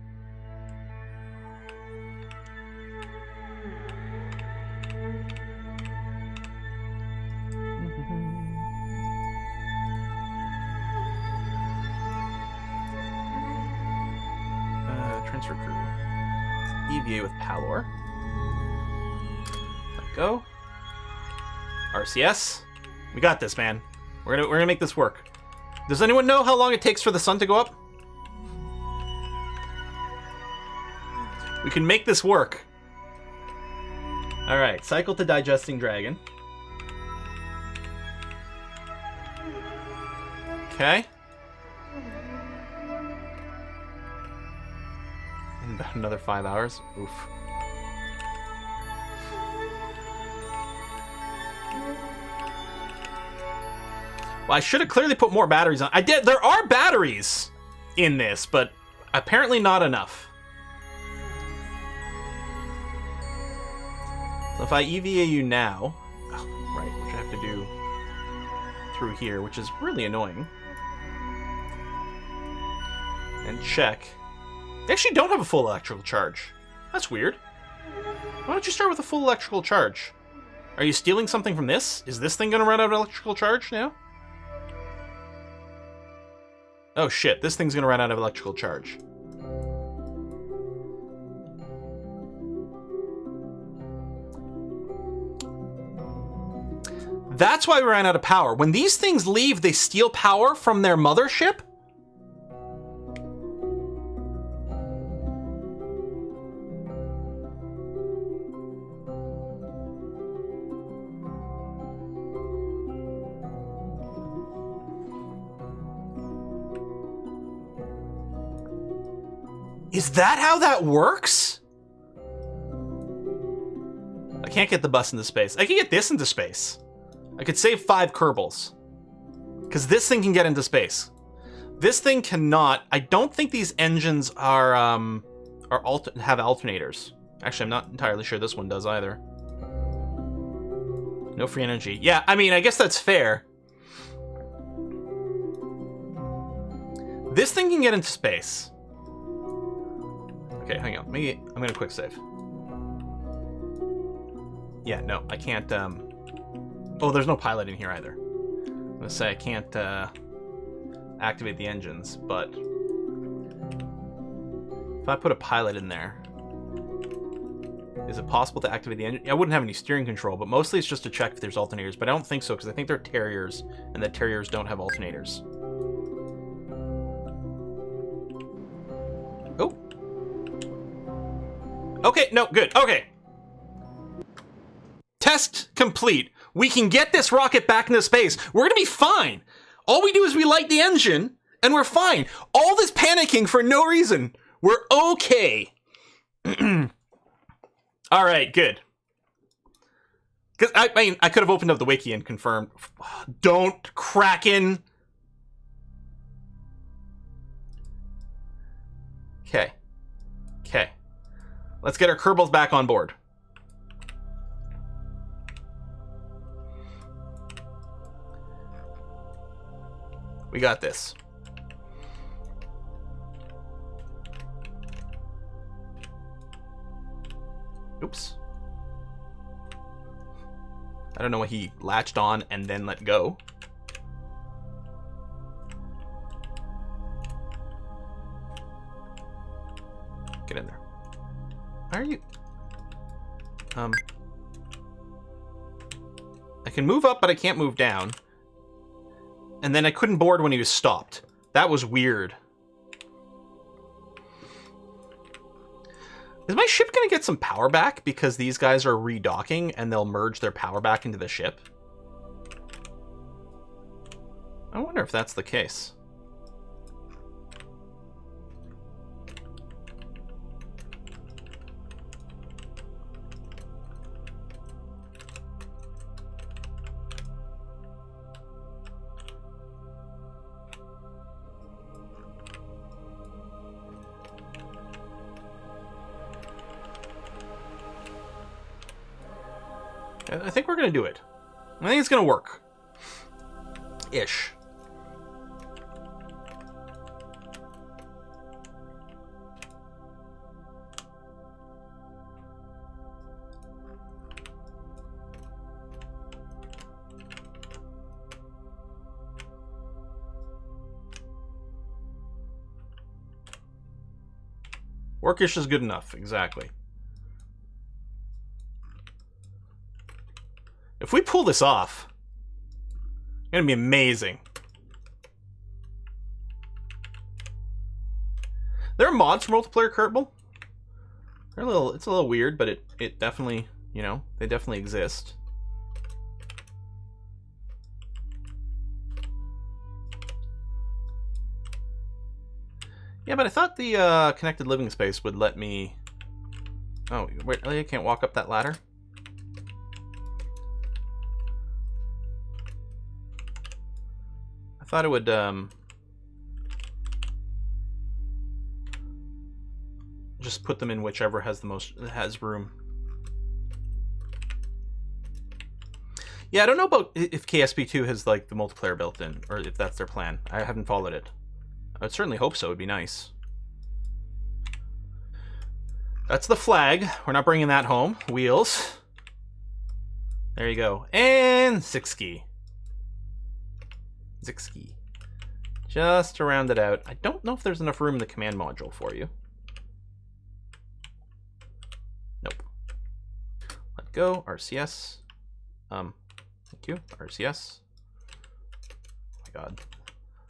Transfer crew. EVA with Palor. Let go. RCS. We got this, man. We're gonna make this work. Does anyone know how long it takes for the sun to go up? We can make this work. Alright, cycle to Digesting Dragon. Okay. In about another 5 hours. Oof. Well, I should have clearly put more batteries on. I did. There are batteries in this, but apparently not enough. So if I EVA you now, oh, right, which I have to do through here, which is really annoying, and check. They actually don't have a full electrical charge. That's weird. Why don't you start with a full electrical charge? Are you stealing something from this? Is this thing going to run out of electrical charge now? Oh shit, this thing's gonna run out of electrical charge. That's why we ran out of power. When these things leave, they steal power from their mothership? Is that how that works? I can't get the bus into space. I can get this into space. I could save 5 Kerbals. Because this thing can get into space. This thing cannot. I don't think these engines are have alternators. Actually, I'm not entirely sure this one does either. No free energy. Yeah, I mean, I guess that's fair. This thing can get into space. Okay, hang on. Maybe I'm gonna quick save. Yeah, no, I can't. Oh, there's no pilot in here either. I'm gonna say I can't activate the engines, but if I put a pilot in there, is it possible to activate the engine? I wouldn't have any steering control, but mostly it's just to check if there's alternators. But I don't think so because I think they're Terriers, and that Terriers don't have alternators. Oh. Okay, no, good. Okay. Test complete. We can get this rocket back into space. We're gonna be fine. All we do is we light the engine, and we're fine. All this panicking for no reason. We're okay. All right, good. Because I mean, I could have opened up the wiki and confirmed. Don't Kraken. Okay. Okay. Let's get our Kerbals back on board. We got this. Oops. I don't know why he latched on and then let go. Get in there. Why are you... I can move up, but I can't move down. And then I couldn't board when he was stopped. That was weird. Is my ship going to get some power back because these guys are redocking and they'll merge their power back into the ship? I wonder if that's the case. I think we're going to do it. I think it's going to work. Ish. Workish is good enough, exactly. If we pull this off, it's gonna be amazing. There are mods for multiplayer Kerbal. It's a little weird, but it definitely, you know, they definitely exist. Yeah, but I thought the connected living space would let me... Oh, wait, I can't walk up that ladder? I thought it would, just put them in whichever has the most, has room. Yeah, I don't know about if KSP2 has, like, the multiplayer built in, or if that's their plan. I haven't followed it. I'd certainly hope so. It'd be nice. That's the flag. We're not bringing that home. Wheels. There you go. And Zixki. Zixki. Just to round it out. I don't know if there's enough room in the command module for you. Nope. Let go. RCS. Thank you. RCS. Oh my god.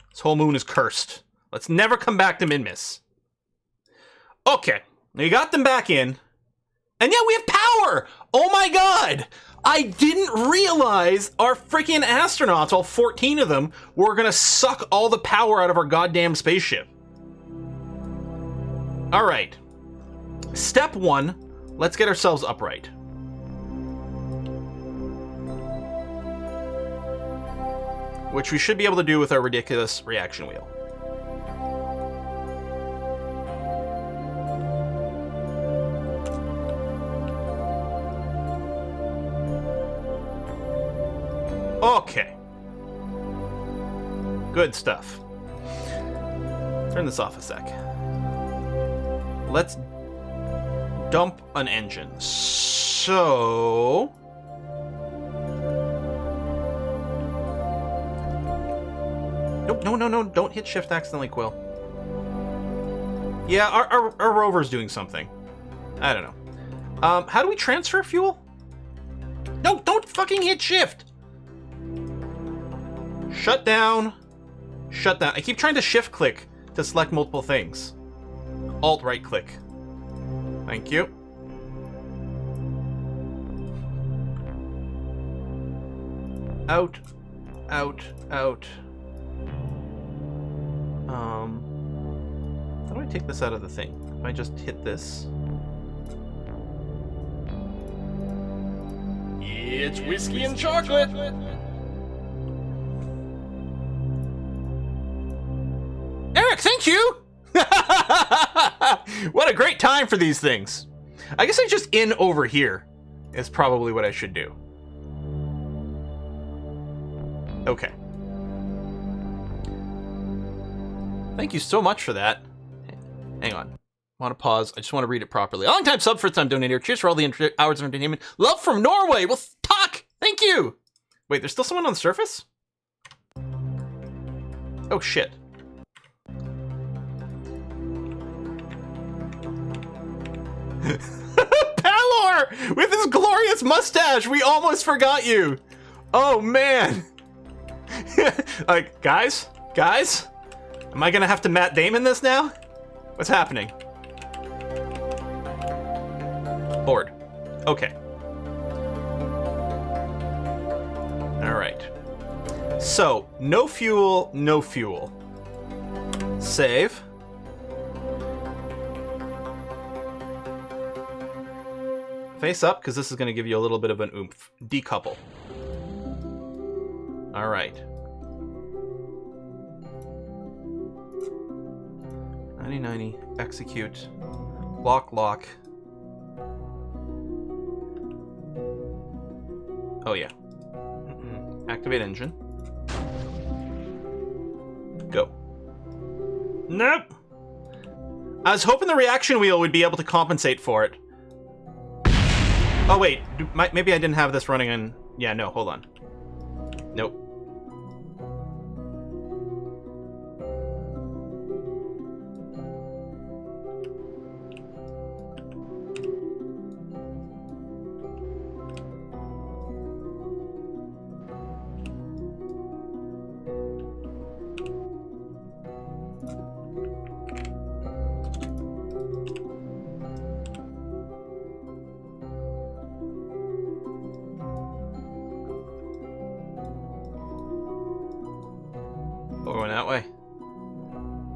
This whole moon is cursed. Let's never come back to Minmus. Okay. We got them back in. And yeah, we have power! Oh my god! I didn't realize our freaking astronauts, all 14 of them, were gonna suck all the power out of our goddamn spaceship. Alright. Step 1. Let's get ourselves upright. Which we should be able to do with our ridiculous reaction wheel. Okay. Good stuff. Turn this off a sec. Let's dump an engine. So... Nope, no, don't hit shift accidentally, Quill. Yeah, our rover's doing something. I don't know. How do we transfer fuel? No, don't fucking hit shift! Shut down. Shut down. I keep trying to shift click to select multiple things. Alt right click. Thank you. Out. Out. Out. How do I take this out of the thing? If I just hit this. It's whiskey and chocolate. Eric, thank you! What a great time for these things. I guess I just in over here is probably what I should do. Okay. Thank you so much for that. Hang on. Want to pause. I just want to read it properly. A long time sub, first time donator. Cheers for all the hours of entertainment. Love from Norway. Well, talk. Thank you! Wait, there's still someone on the surface? Oh, shit. Palor! With his glorious mustache! We almost forgot you! Oh, man! Like, guys? Guys? Am I gonna have to Matt Damon this now? What's happening? Bored. Okay. Alright. So, no fuel, no fuel. Save. Face up, because this is going to give you a little bit of an oomph. Decouple. Alright. 9090. Execute. Lock. Oh, yeah. Activate engine. Go. Nope. I was hoping the reaction wheel would be able to compensate for it. Oh, wait. Maybe I didn't have this running on... Yeah, no, hold on. Nope.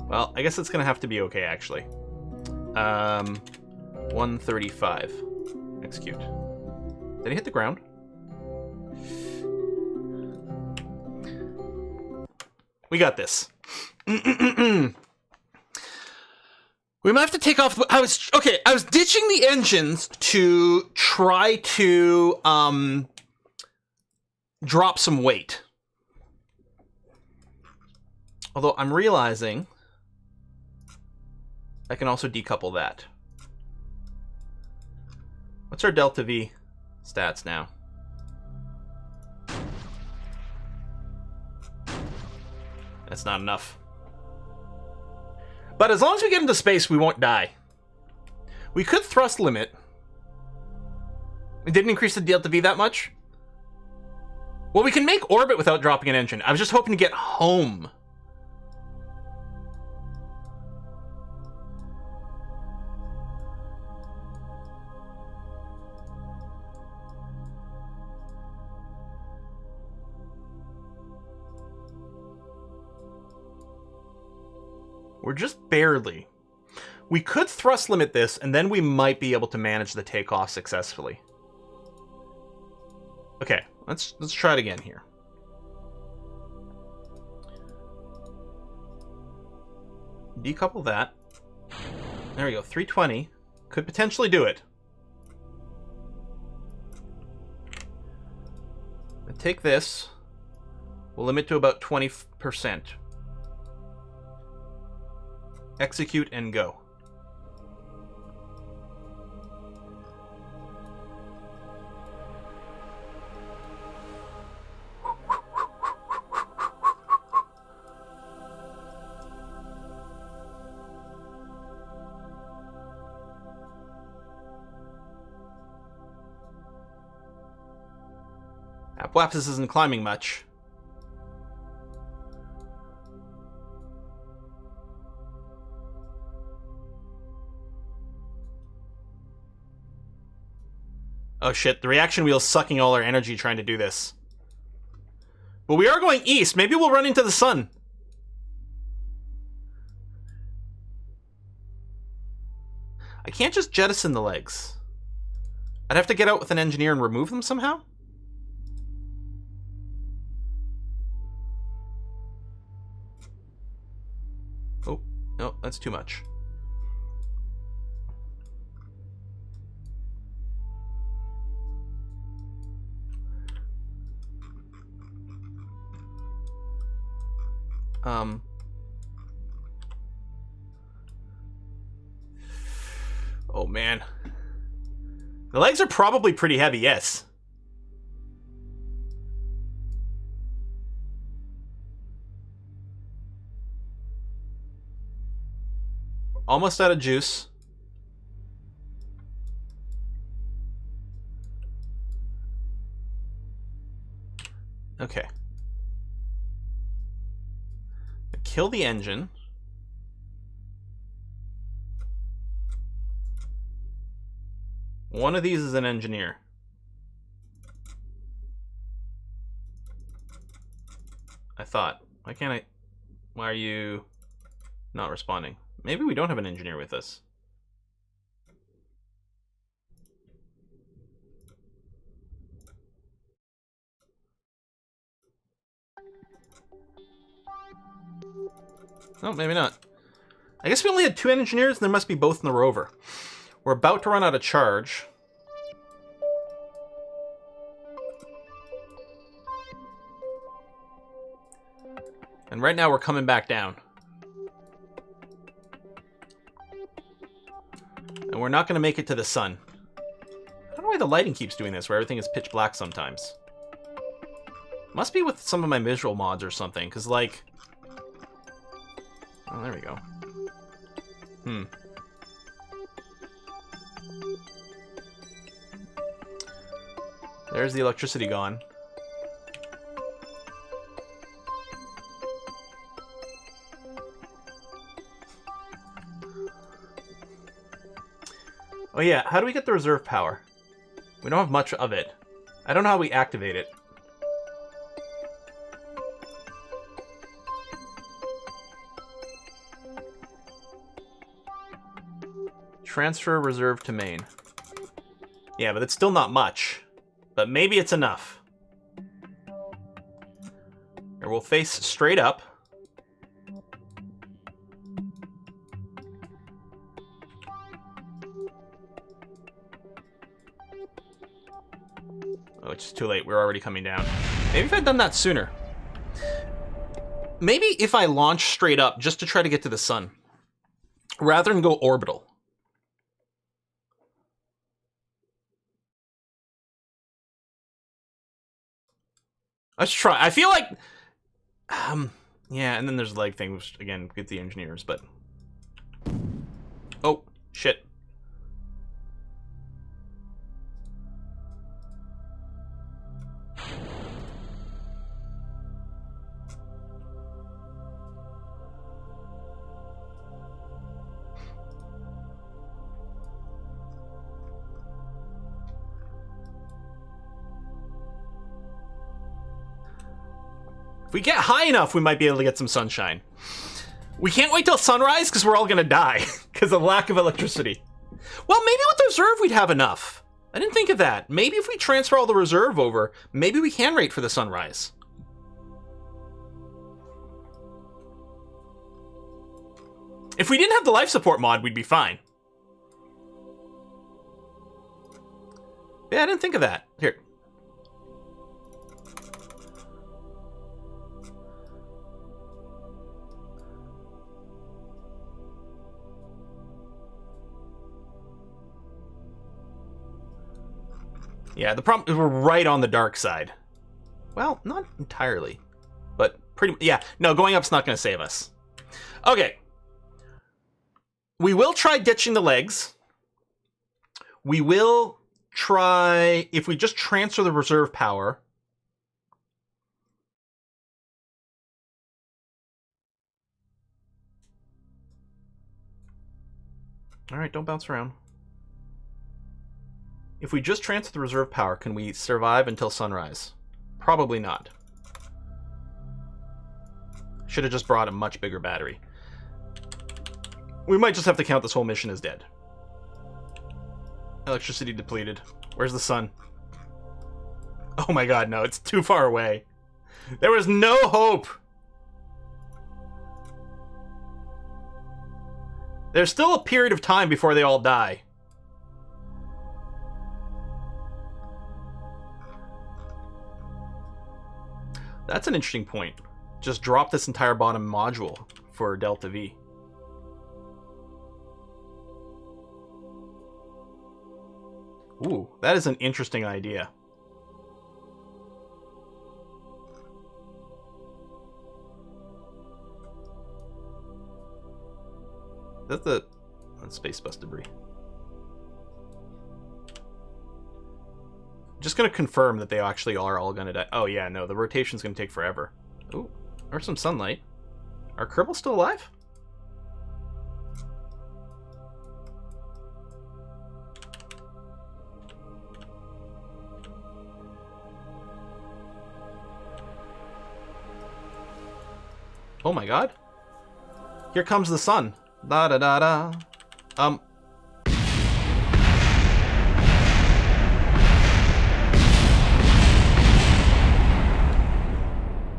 Well, I guess it's gonna have to be okay, actually. 135. Execute. Did he hit the ground? We got this. We might have to take off... I was ditching the engines to try to, drop some weight. Although I'm realizing I can also decouple that. What's our delta V stats now? That's not enough. But as long as we get into space, we won't die. We could thrust limit. It didn't increase the delta V that much. Well, we can make orbit without dropping an engine. I was just hoping to get home. We're just barely. We could thrust limit this, and then we might be able to manage the takeoff successfully. Okay, let's try it again here. Decouple that. There we go, 320. Could potentially do it. Take this. We'll limit to about 20%. Execute and go. Apoapsis isn't climbing much. Oh shit, the reaction wheel's sucking all our energy trying to do this. But we are going east. Maybe we'll run into the sun. I can't just jettison the legs. I'd have to get out with an engineer and remove them somehow? Oh, no, that's too much. Oh man. The legs are probably pretty heavy, yes. Almost out of juice. Okay. Kill the engine. One of these is an engineer. I thought. Why can't I... Why are you not responding? Maybe we don't have an engineer with us. No, maybe not. I guess we only had 2 engineers, and there must be both in the rover. We're about to run out of charge. And right now we're coming back down. And we're not going to make it to the sun. I don't know why the lighting keeps doing this, where everything is pitch black sometimes. Must be with some of my visual mods or something, because like... Oh, there we go. There's the electricity gone. Oh yeah, how do we get the reserve power? We don't have much of it. I don't know how we activate it. Transfer reserve to main. Yeah, but it's still not much. But maybe it's enough. Or we'll face straight up. Oh, it's just too late. We're already coming down. Maybe if I'd done that sooner. Maybe if I launch straight up just to try to get to the sun. Rather than go orbital. Let's try. I feel like... yeah, and then there's the leg thing, which, again, get the engineers, but... Oh, shit. If we get high enough, we might be able to get some sunshine. We can't wait till sunrise because we're all gonna die because of lack of electricity. Well, maybe with the reserve we'd have enough. I didn't think of that. Maybe if we transfer all the reserve over, maybe we can wait for the sunrise. If we didn't have the life support mod, we'd be fine. Yeah, I didn't think of that. Here. Yeah, the problem is we're right on the dark side. Well, not entirely, but pretty... Yeah, no, going up's not going to save us. Okay. We will try ditching the legs. We will try... If we just transfer the reserve power... Alright, don't bounce around. If we just transfer the reserve power, can we survive until sunrise? Probably not. Should have just brought a much bigger battery. We might just have to count this whole mission as dead. Electricity depleted. Where's the sun? Oh my god, no, it's too far away. There was no hope! There's still a period of time before they all die. That's an interesting point. Just drop this entire bottom module for Delta V. Ooh, that is an interesting idea. That's the... that's space bus debris. Just gonna confirm that they actually are all gonna die. Oh yeah, no, the rotation's gonna take forever. Ooh, there's some sunlight. Are Kerbal still alive? Oh my god. Here comes the sun. Da da da da.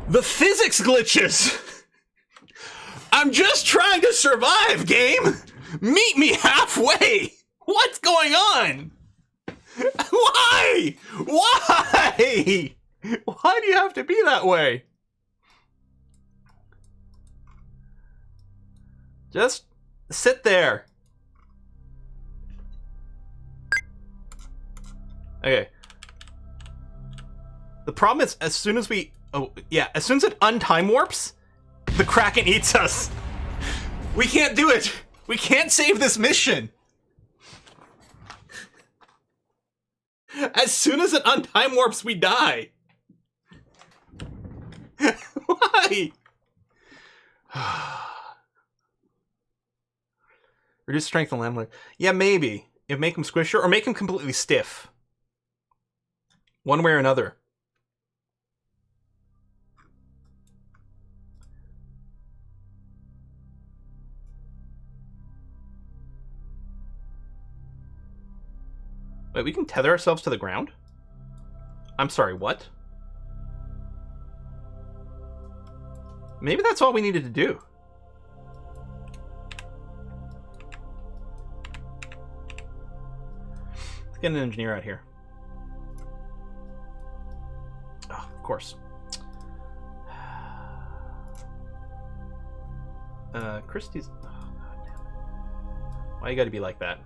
The physics glitches! I'm just trying to survive, game! Meet me halfway! What's going on? Why? Why? Why do you have to be that way? Just sit there. Okay. The problem is, as soon as we... Oh, yeah, as soon as it untime warps, the Kraken eats us. We can't do it. We can't save this mission. As soon as it untime warps, we die. Why? Reduce strength and landmark. Yeah, maybe. If make him squishier or make him completely stiff. One way or another. Wait, we can tether ourselves to the ground? I'm sorry, what? Maybe that's all we needed to do. Let's get an engineer out here. Oh, of course. Christie's... Oh, God damn it. Why you gotta be like that?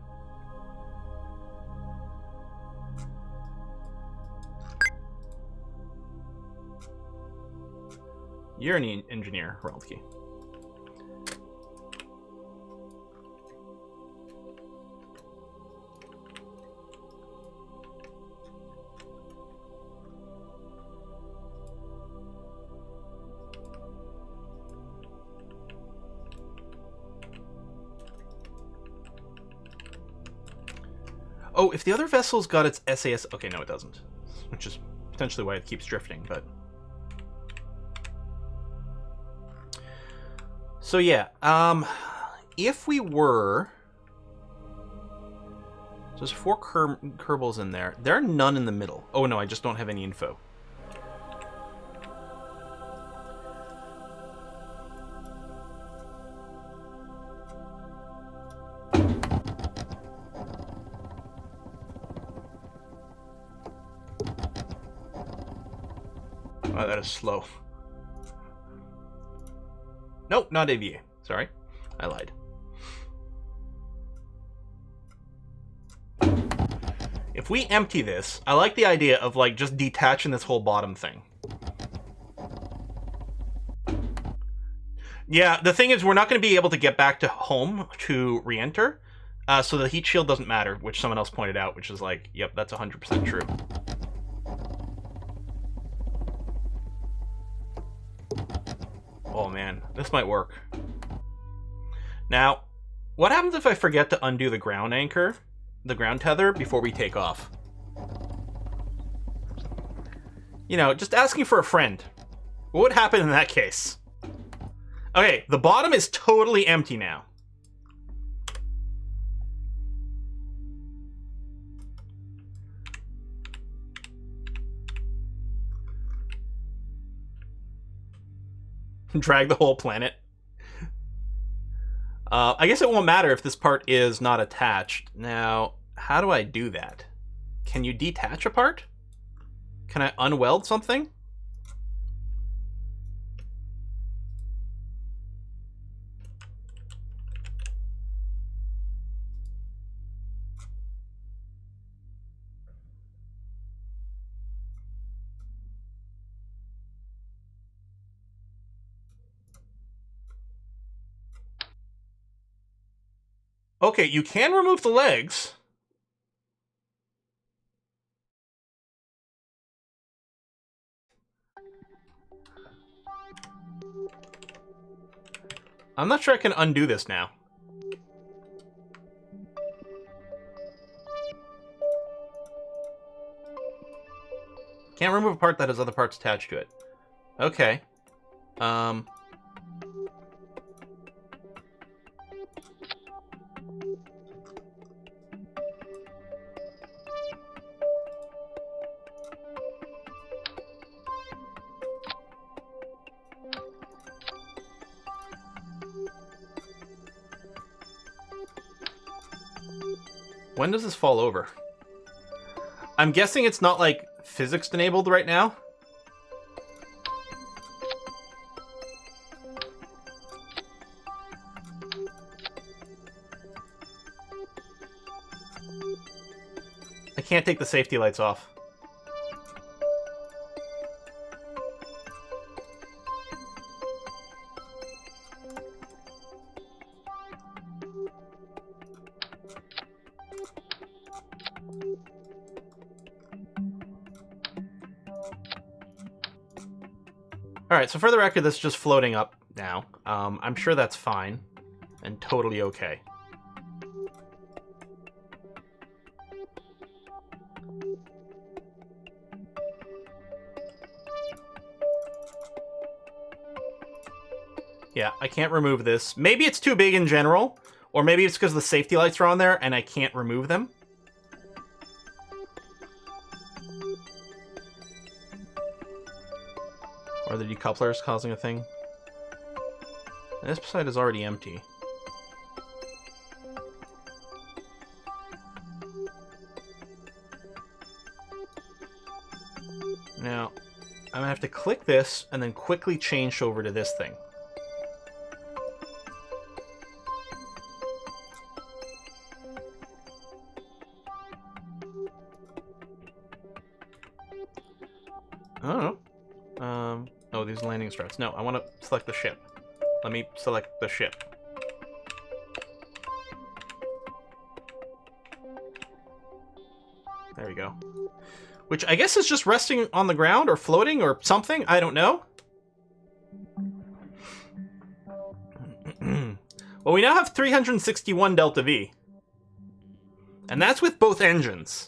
You're an engineer, Roldke. Oh, if the other vessel's got its SAS... Okay, no, it doesn't. Which is potentially why it keeps drifting, but... So yeah, if we were... So there's 4 Kerbals in there. There are none in the middle. Oh no, I just don't have any info. Oh, that is slow. Nope, not AVA. Sorry, I lied. If we empty this, I like the idea of like just detaching this whole bottom thing. Yeah, the thing is we're not going to be able to get back to home to re-enter, so the heat shield doesn't matter, which someone else pointed out, which is like, yep, that's 100% true. Oh man, this might work. Now, what happens if I forget to undo the ground anchor, the ground tether, before we take off? You know, just asking for a friend. What would happen in that case? Okay, the bottom is totally empty now. Drag the whole planet. I guess it won't matter if this part is not attached. Now, how do I do that? Can you detach a part? Can I unweld something? Okay, you can remove the legs. I'm not sure I can undo this now. Can't remove a part that has other parts attached to it. Okay. When does this fall over? I'm guessing it's not, like, physics enabled right now. I can't take the safety lights off. Alright, so for the record, this is just floating up now. I'm sure that's fine and totally okay. Yeah, I can't remove this. Maybe it's too big in general, or maybe it's because the safety lights are on there and I can't remove them. Or the decoupler is causing a thing. This side is already empty. Now, I'm gonna have to click this and then quickly change over to this thing. I don't know. Oh, these landing struts. No, I want to select the ship. Let me select the ship. There we go. Which I guess is just resting on the ground or floating or something. I don't know. Well, we now have 361 Delta V. And that's with both engines.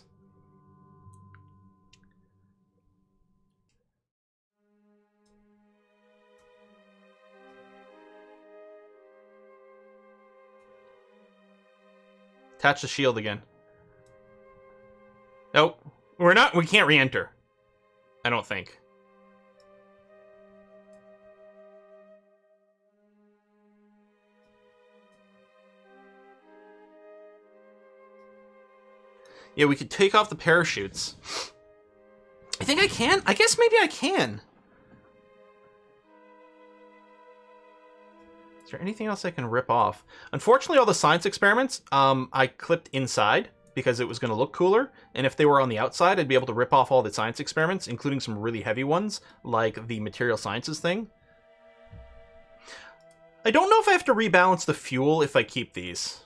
Attach the shield again. Nope. We can't re-enter. I don't think. Yeah, we could take off the parachutes. I think I can. I guess maybe I can. Is there anything else I can rip off? Unfortunately, all the science experiments, I clipped inside because it was going to look cooler. And if they were on the outside, I'd be able to rip off all the science experiments, including some really heavy ones, like the material sciences thing. I don't know if I have to rebalance the fuel if I keep these.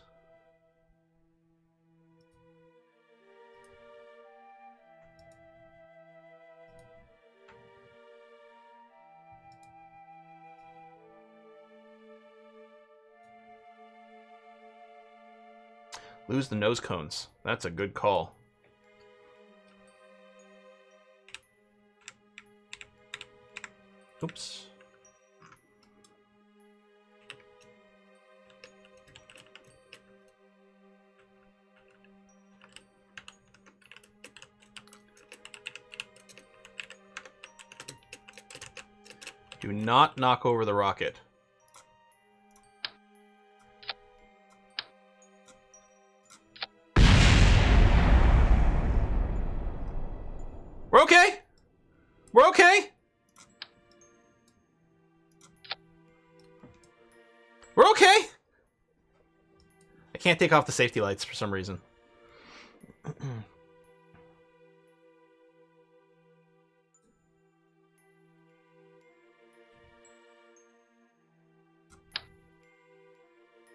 Lose the nose cones. That's a good call. Oops. Do not knock over the rocket. We're okay. We're okay. We're okay. I can't take off the safety lights for some reason.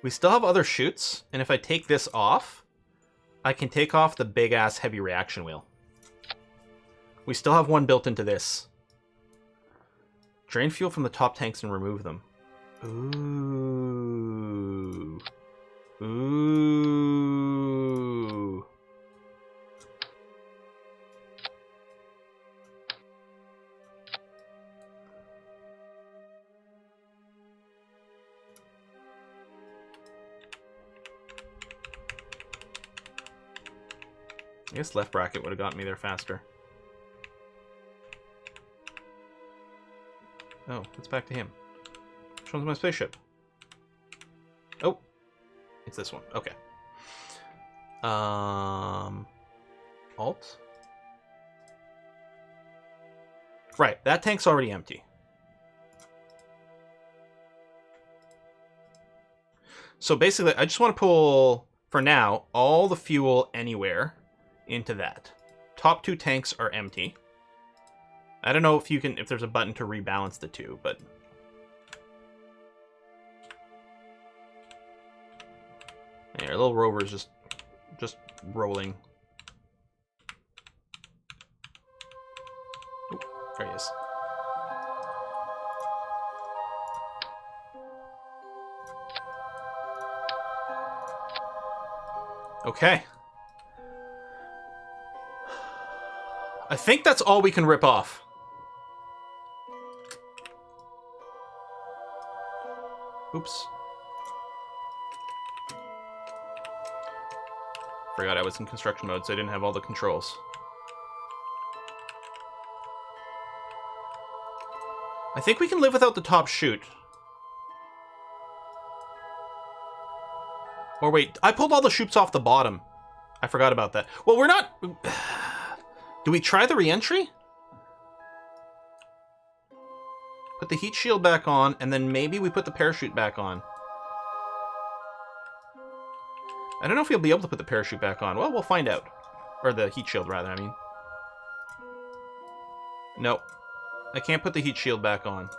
We still have other chutes, and if I take this off, I can take off the big-ass heavy reaction wheel. We still have one built into this. Drain fuel from the top tanks and remove them. Ooh. Ooh. I guess left bracket would have gotten me there faster. Oh, it's back to him. Which one's my spaceship? Oh, it's this one. Okay. Alt. Right, that tank's already empty. So basically, I just want to pull, for now, all the fuel anywhere into that. Top two tanks are empty. I don't know if you can, if there's a button to rebalance the two, but yeah, our little rover's just rolling. Ooh, there he is. Okay. I think that's all we can rip off. Oops. Forgot I was in construction mode, so I didn't have all the controls. I think we can live without the top chute. Or wait, I pulled all the chutes off the bottom. I forgot about that. Well, we're not... Do we try the re-entry? Put the heat shield back on, and then maybe we put the parachute back on. I don't know if we'll be able to put the parachute back on. Well, we'll find out. Or the heat shield, rather, I mean. Nope. I can't put the heat shield back on.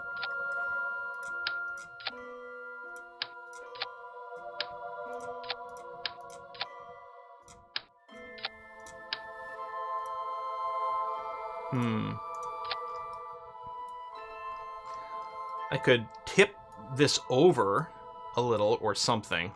I could tip this over a little or something.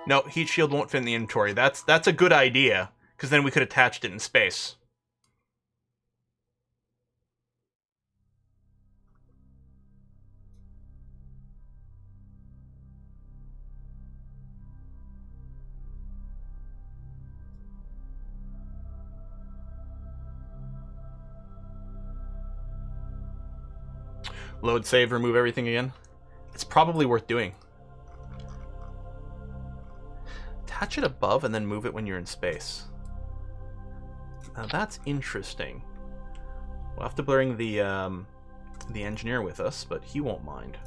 No, heat shield won't fit in the inventory. That's a good idea, because then we could attach it in space. Load, save, remove everything again. It's probably worth doing. Attach it above and then move it when you're in space. Now that's interesting. We'll have to bring the engineer with us, but he won't mind.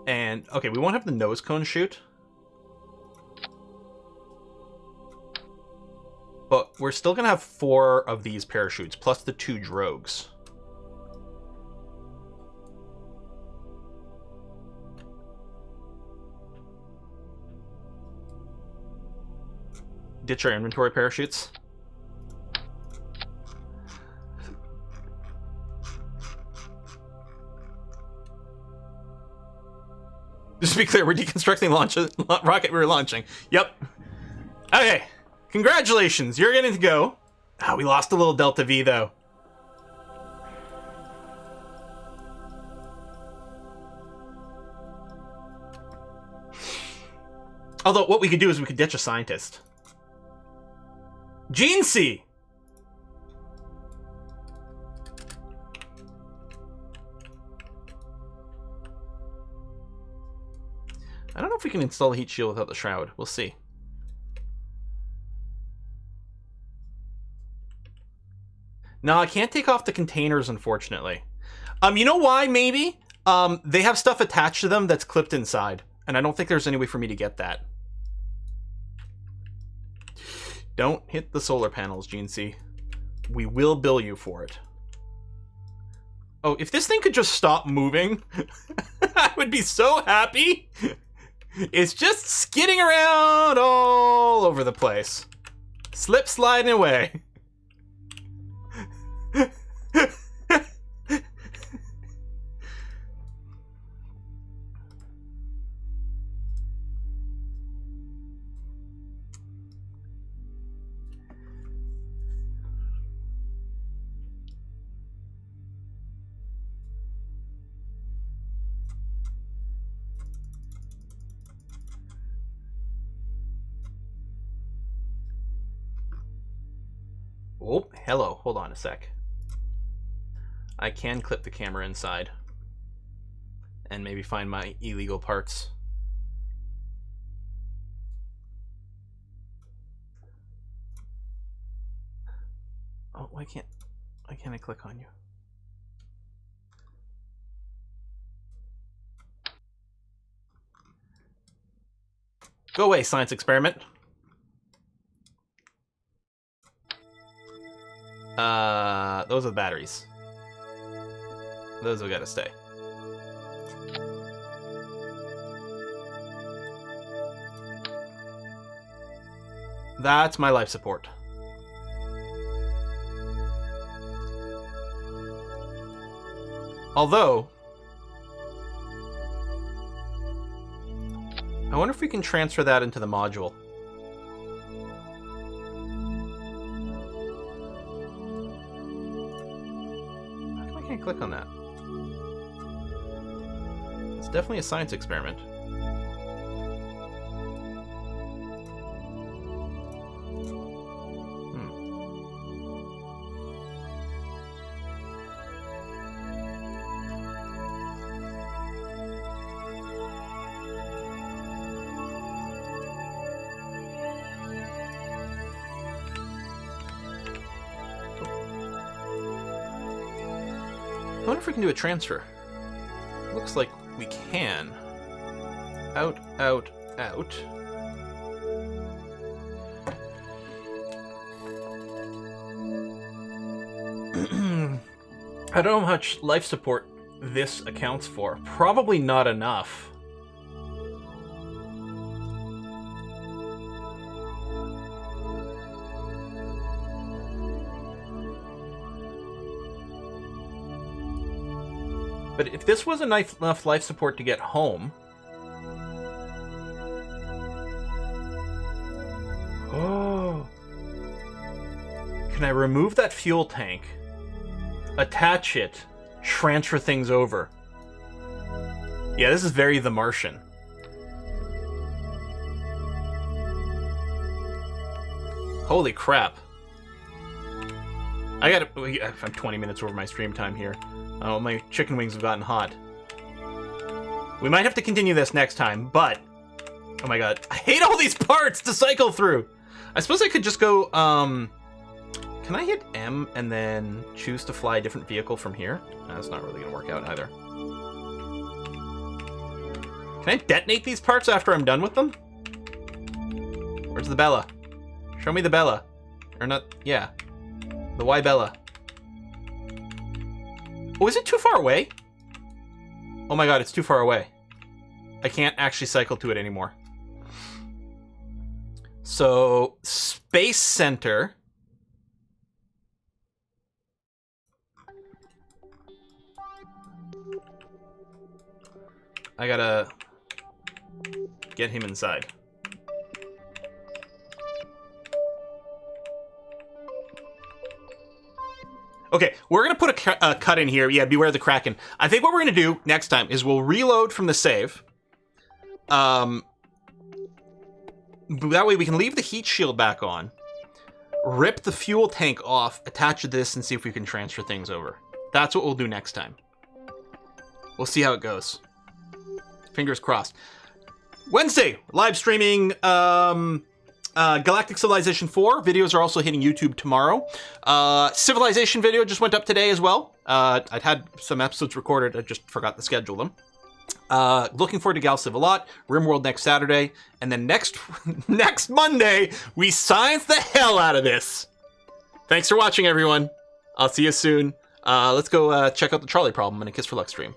And okay, we won't have the nose cone chute, but we're still gonna have 4 of these parachutes plus the 2 drogues. Ditch our inventory parachutes. Just to be clear, we're deconstructing rocket we were launching. Yep. Okay. Congratulations, you're getting to go. Ah, we lost a little Delta V, though. Although, what we could do is we could ditch a scientist. Gene C! I don't know if we can install the heat shield without the shroud. We'll see. No, I can't take off the containers, unfortunately. You know why, maybe? They have stuff attached to them that's clipped inside. And I don't think there's any way for me to get that. Don't hit the solar panels, GNC. We will bill you for it. Oh, if this thing could just stop moving, I would be so happy. It's just skidding around all over the place. Slip sliding away. Oh, hello. Hold on a sec. I can clip the camera inside. And maybe find my illegal parts. Oh, why can't I click on you? Go away, science experiment. Those are the batteries. Those have got to stay. That's my life support. Although, I wonder if we can transfer that into the module. How come I can't click on that? It's definitely a science experiment. I wonder if we can do a transfer. Looks like we can. Out, out, out. I don't know how much life support this accounts for. Probably not enough. But if this was enough life support to get home... Oh! Can I remove that fuel tank, attach it, transfer things over? Yeah, this is very The Martian. Holy crap. I'm 20 minutes over my stream time here. Oh, my chicken wings have gotten hot. We might have to continue this next time, but... Oh my god. I hate all these parts to cycle through! I suppose I could just go, Can I hit M and then choose to fly a different vehicle from here? No, that's not really gonna work out either. Can I detonate these parts after I'm done with them? Where's the Bella? Show me the Bella. Or not... Yeah. The Y Bella. Oh, is it too far away? Oh my god, it's too far away. I can't actually cycle to it anymore. So, Space Center. I gotta get him inside. Okay, we're going to put a cut in here. Yeah, beware the Kraken. I think what we're going to do next time is we'll reload from the save. That way we can leave the heat shield back on. Rip the fuel tank off, attach this, and see if we can transfer things over. That's what we'll do next time. We'll see how it goes. Fingers crossed. Wednesday, live streaming Galactic Civilization 4 videos are also hitting YouTube tomorrow. Civilization video just went up today as well. I'd had some episodes recorded, I just forgot to schedule them. Looking forward to Gal Civ a lot. RimWorld next Saturday, and then next Monday we science the hell out of this. Thanks for watching, everyone. I'll see you soon. Let's go check out the trolley problem in a Kiss for Luck stream.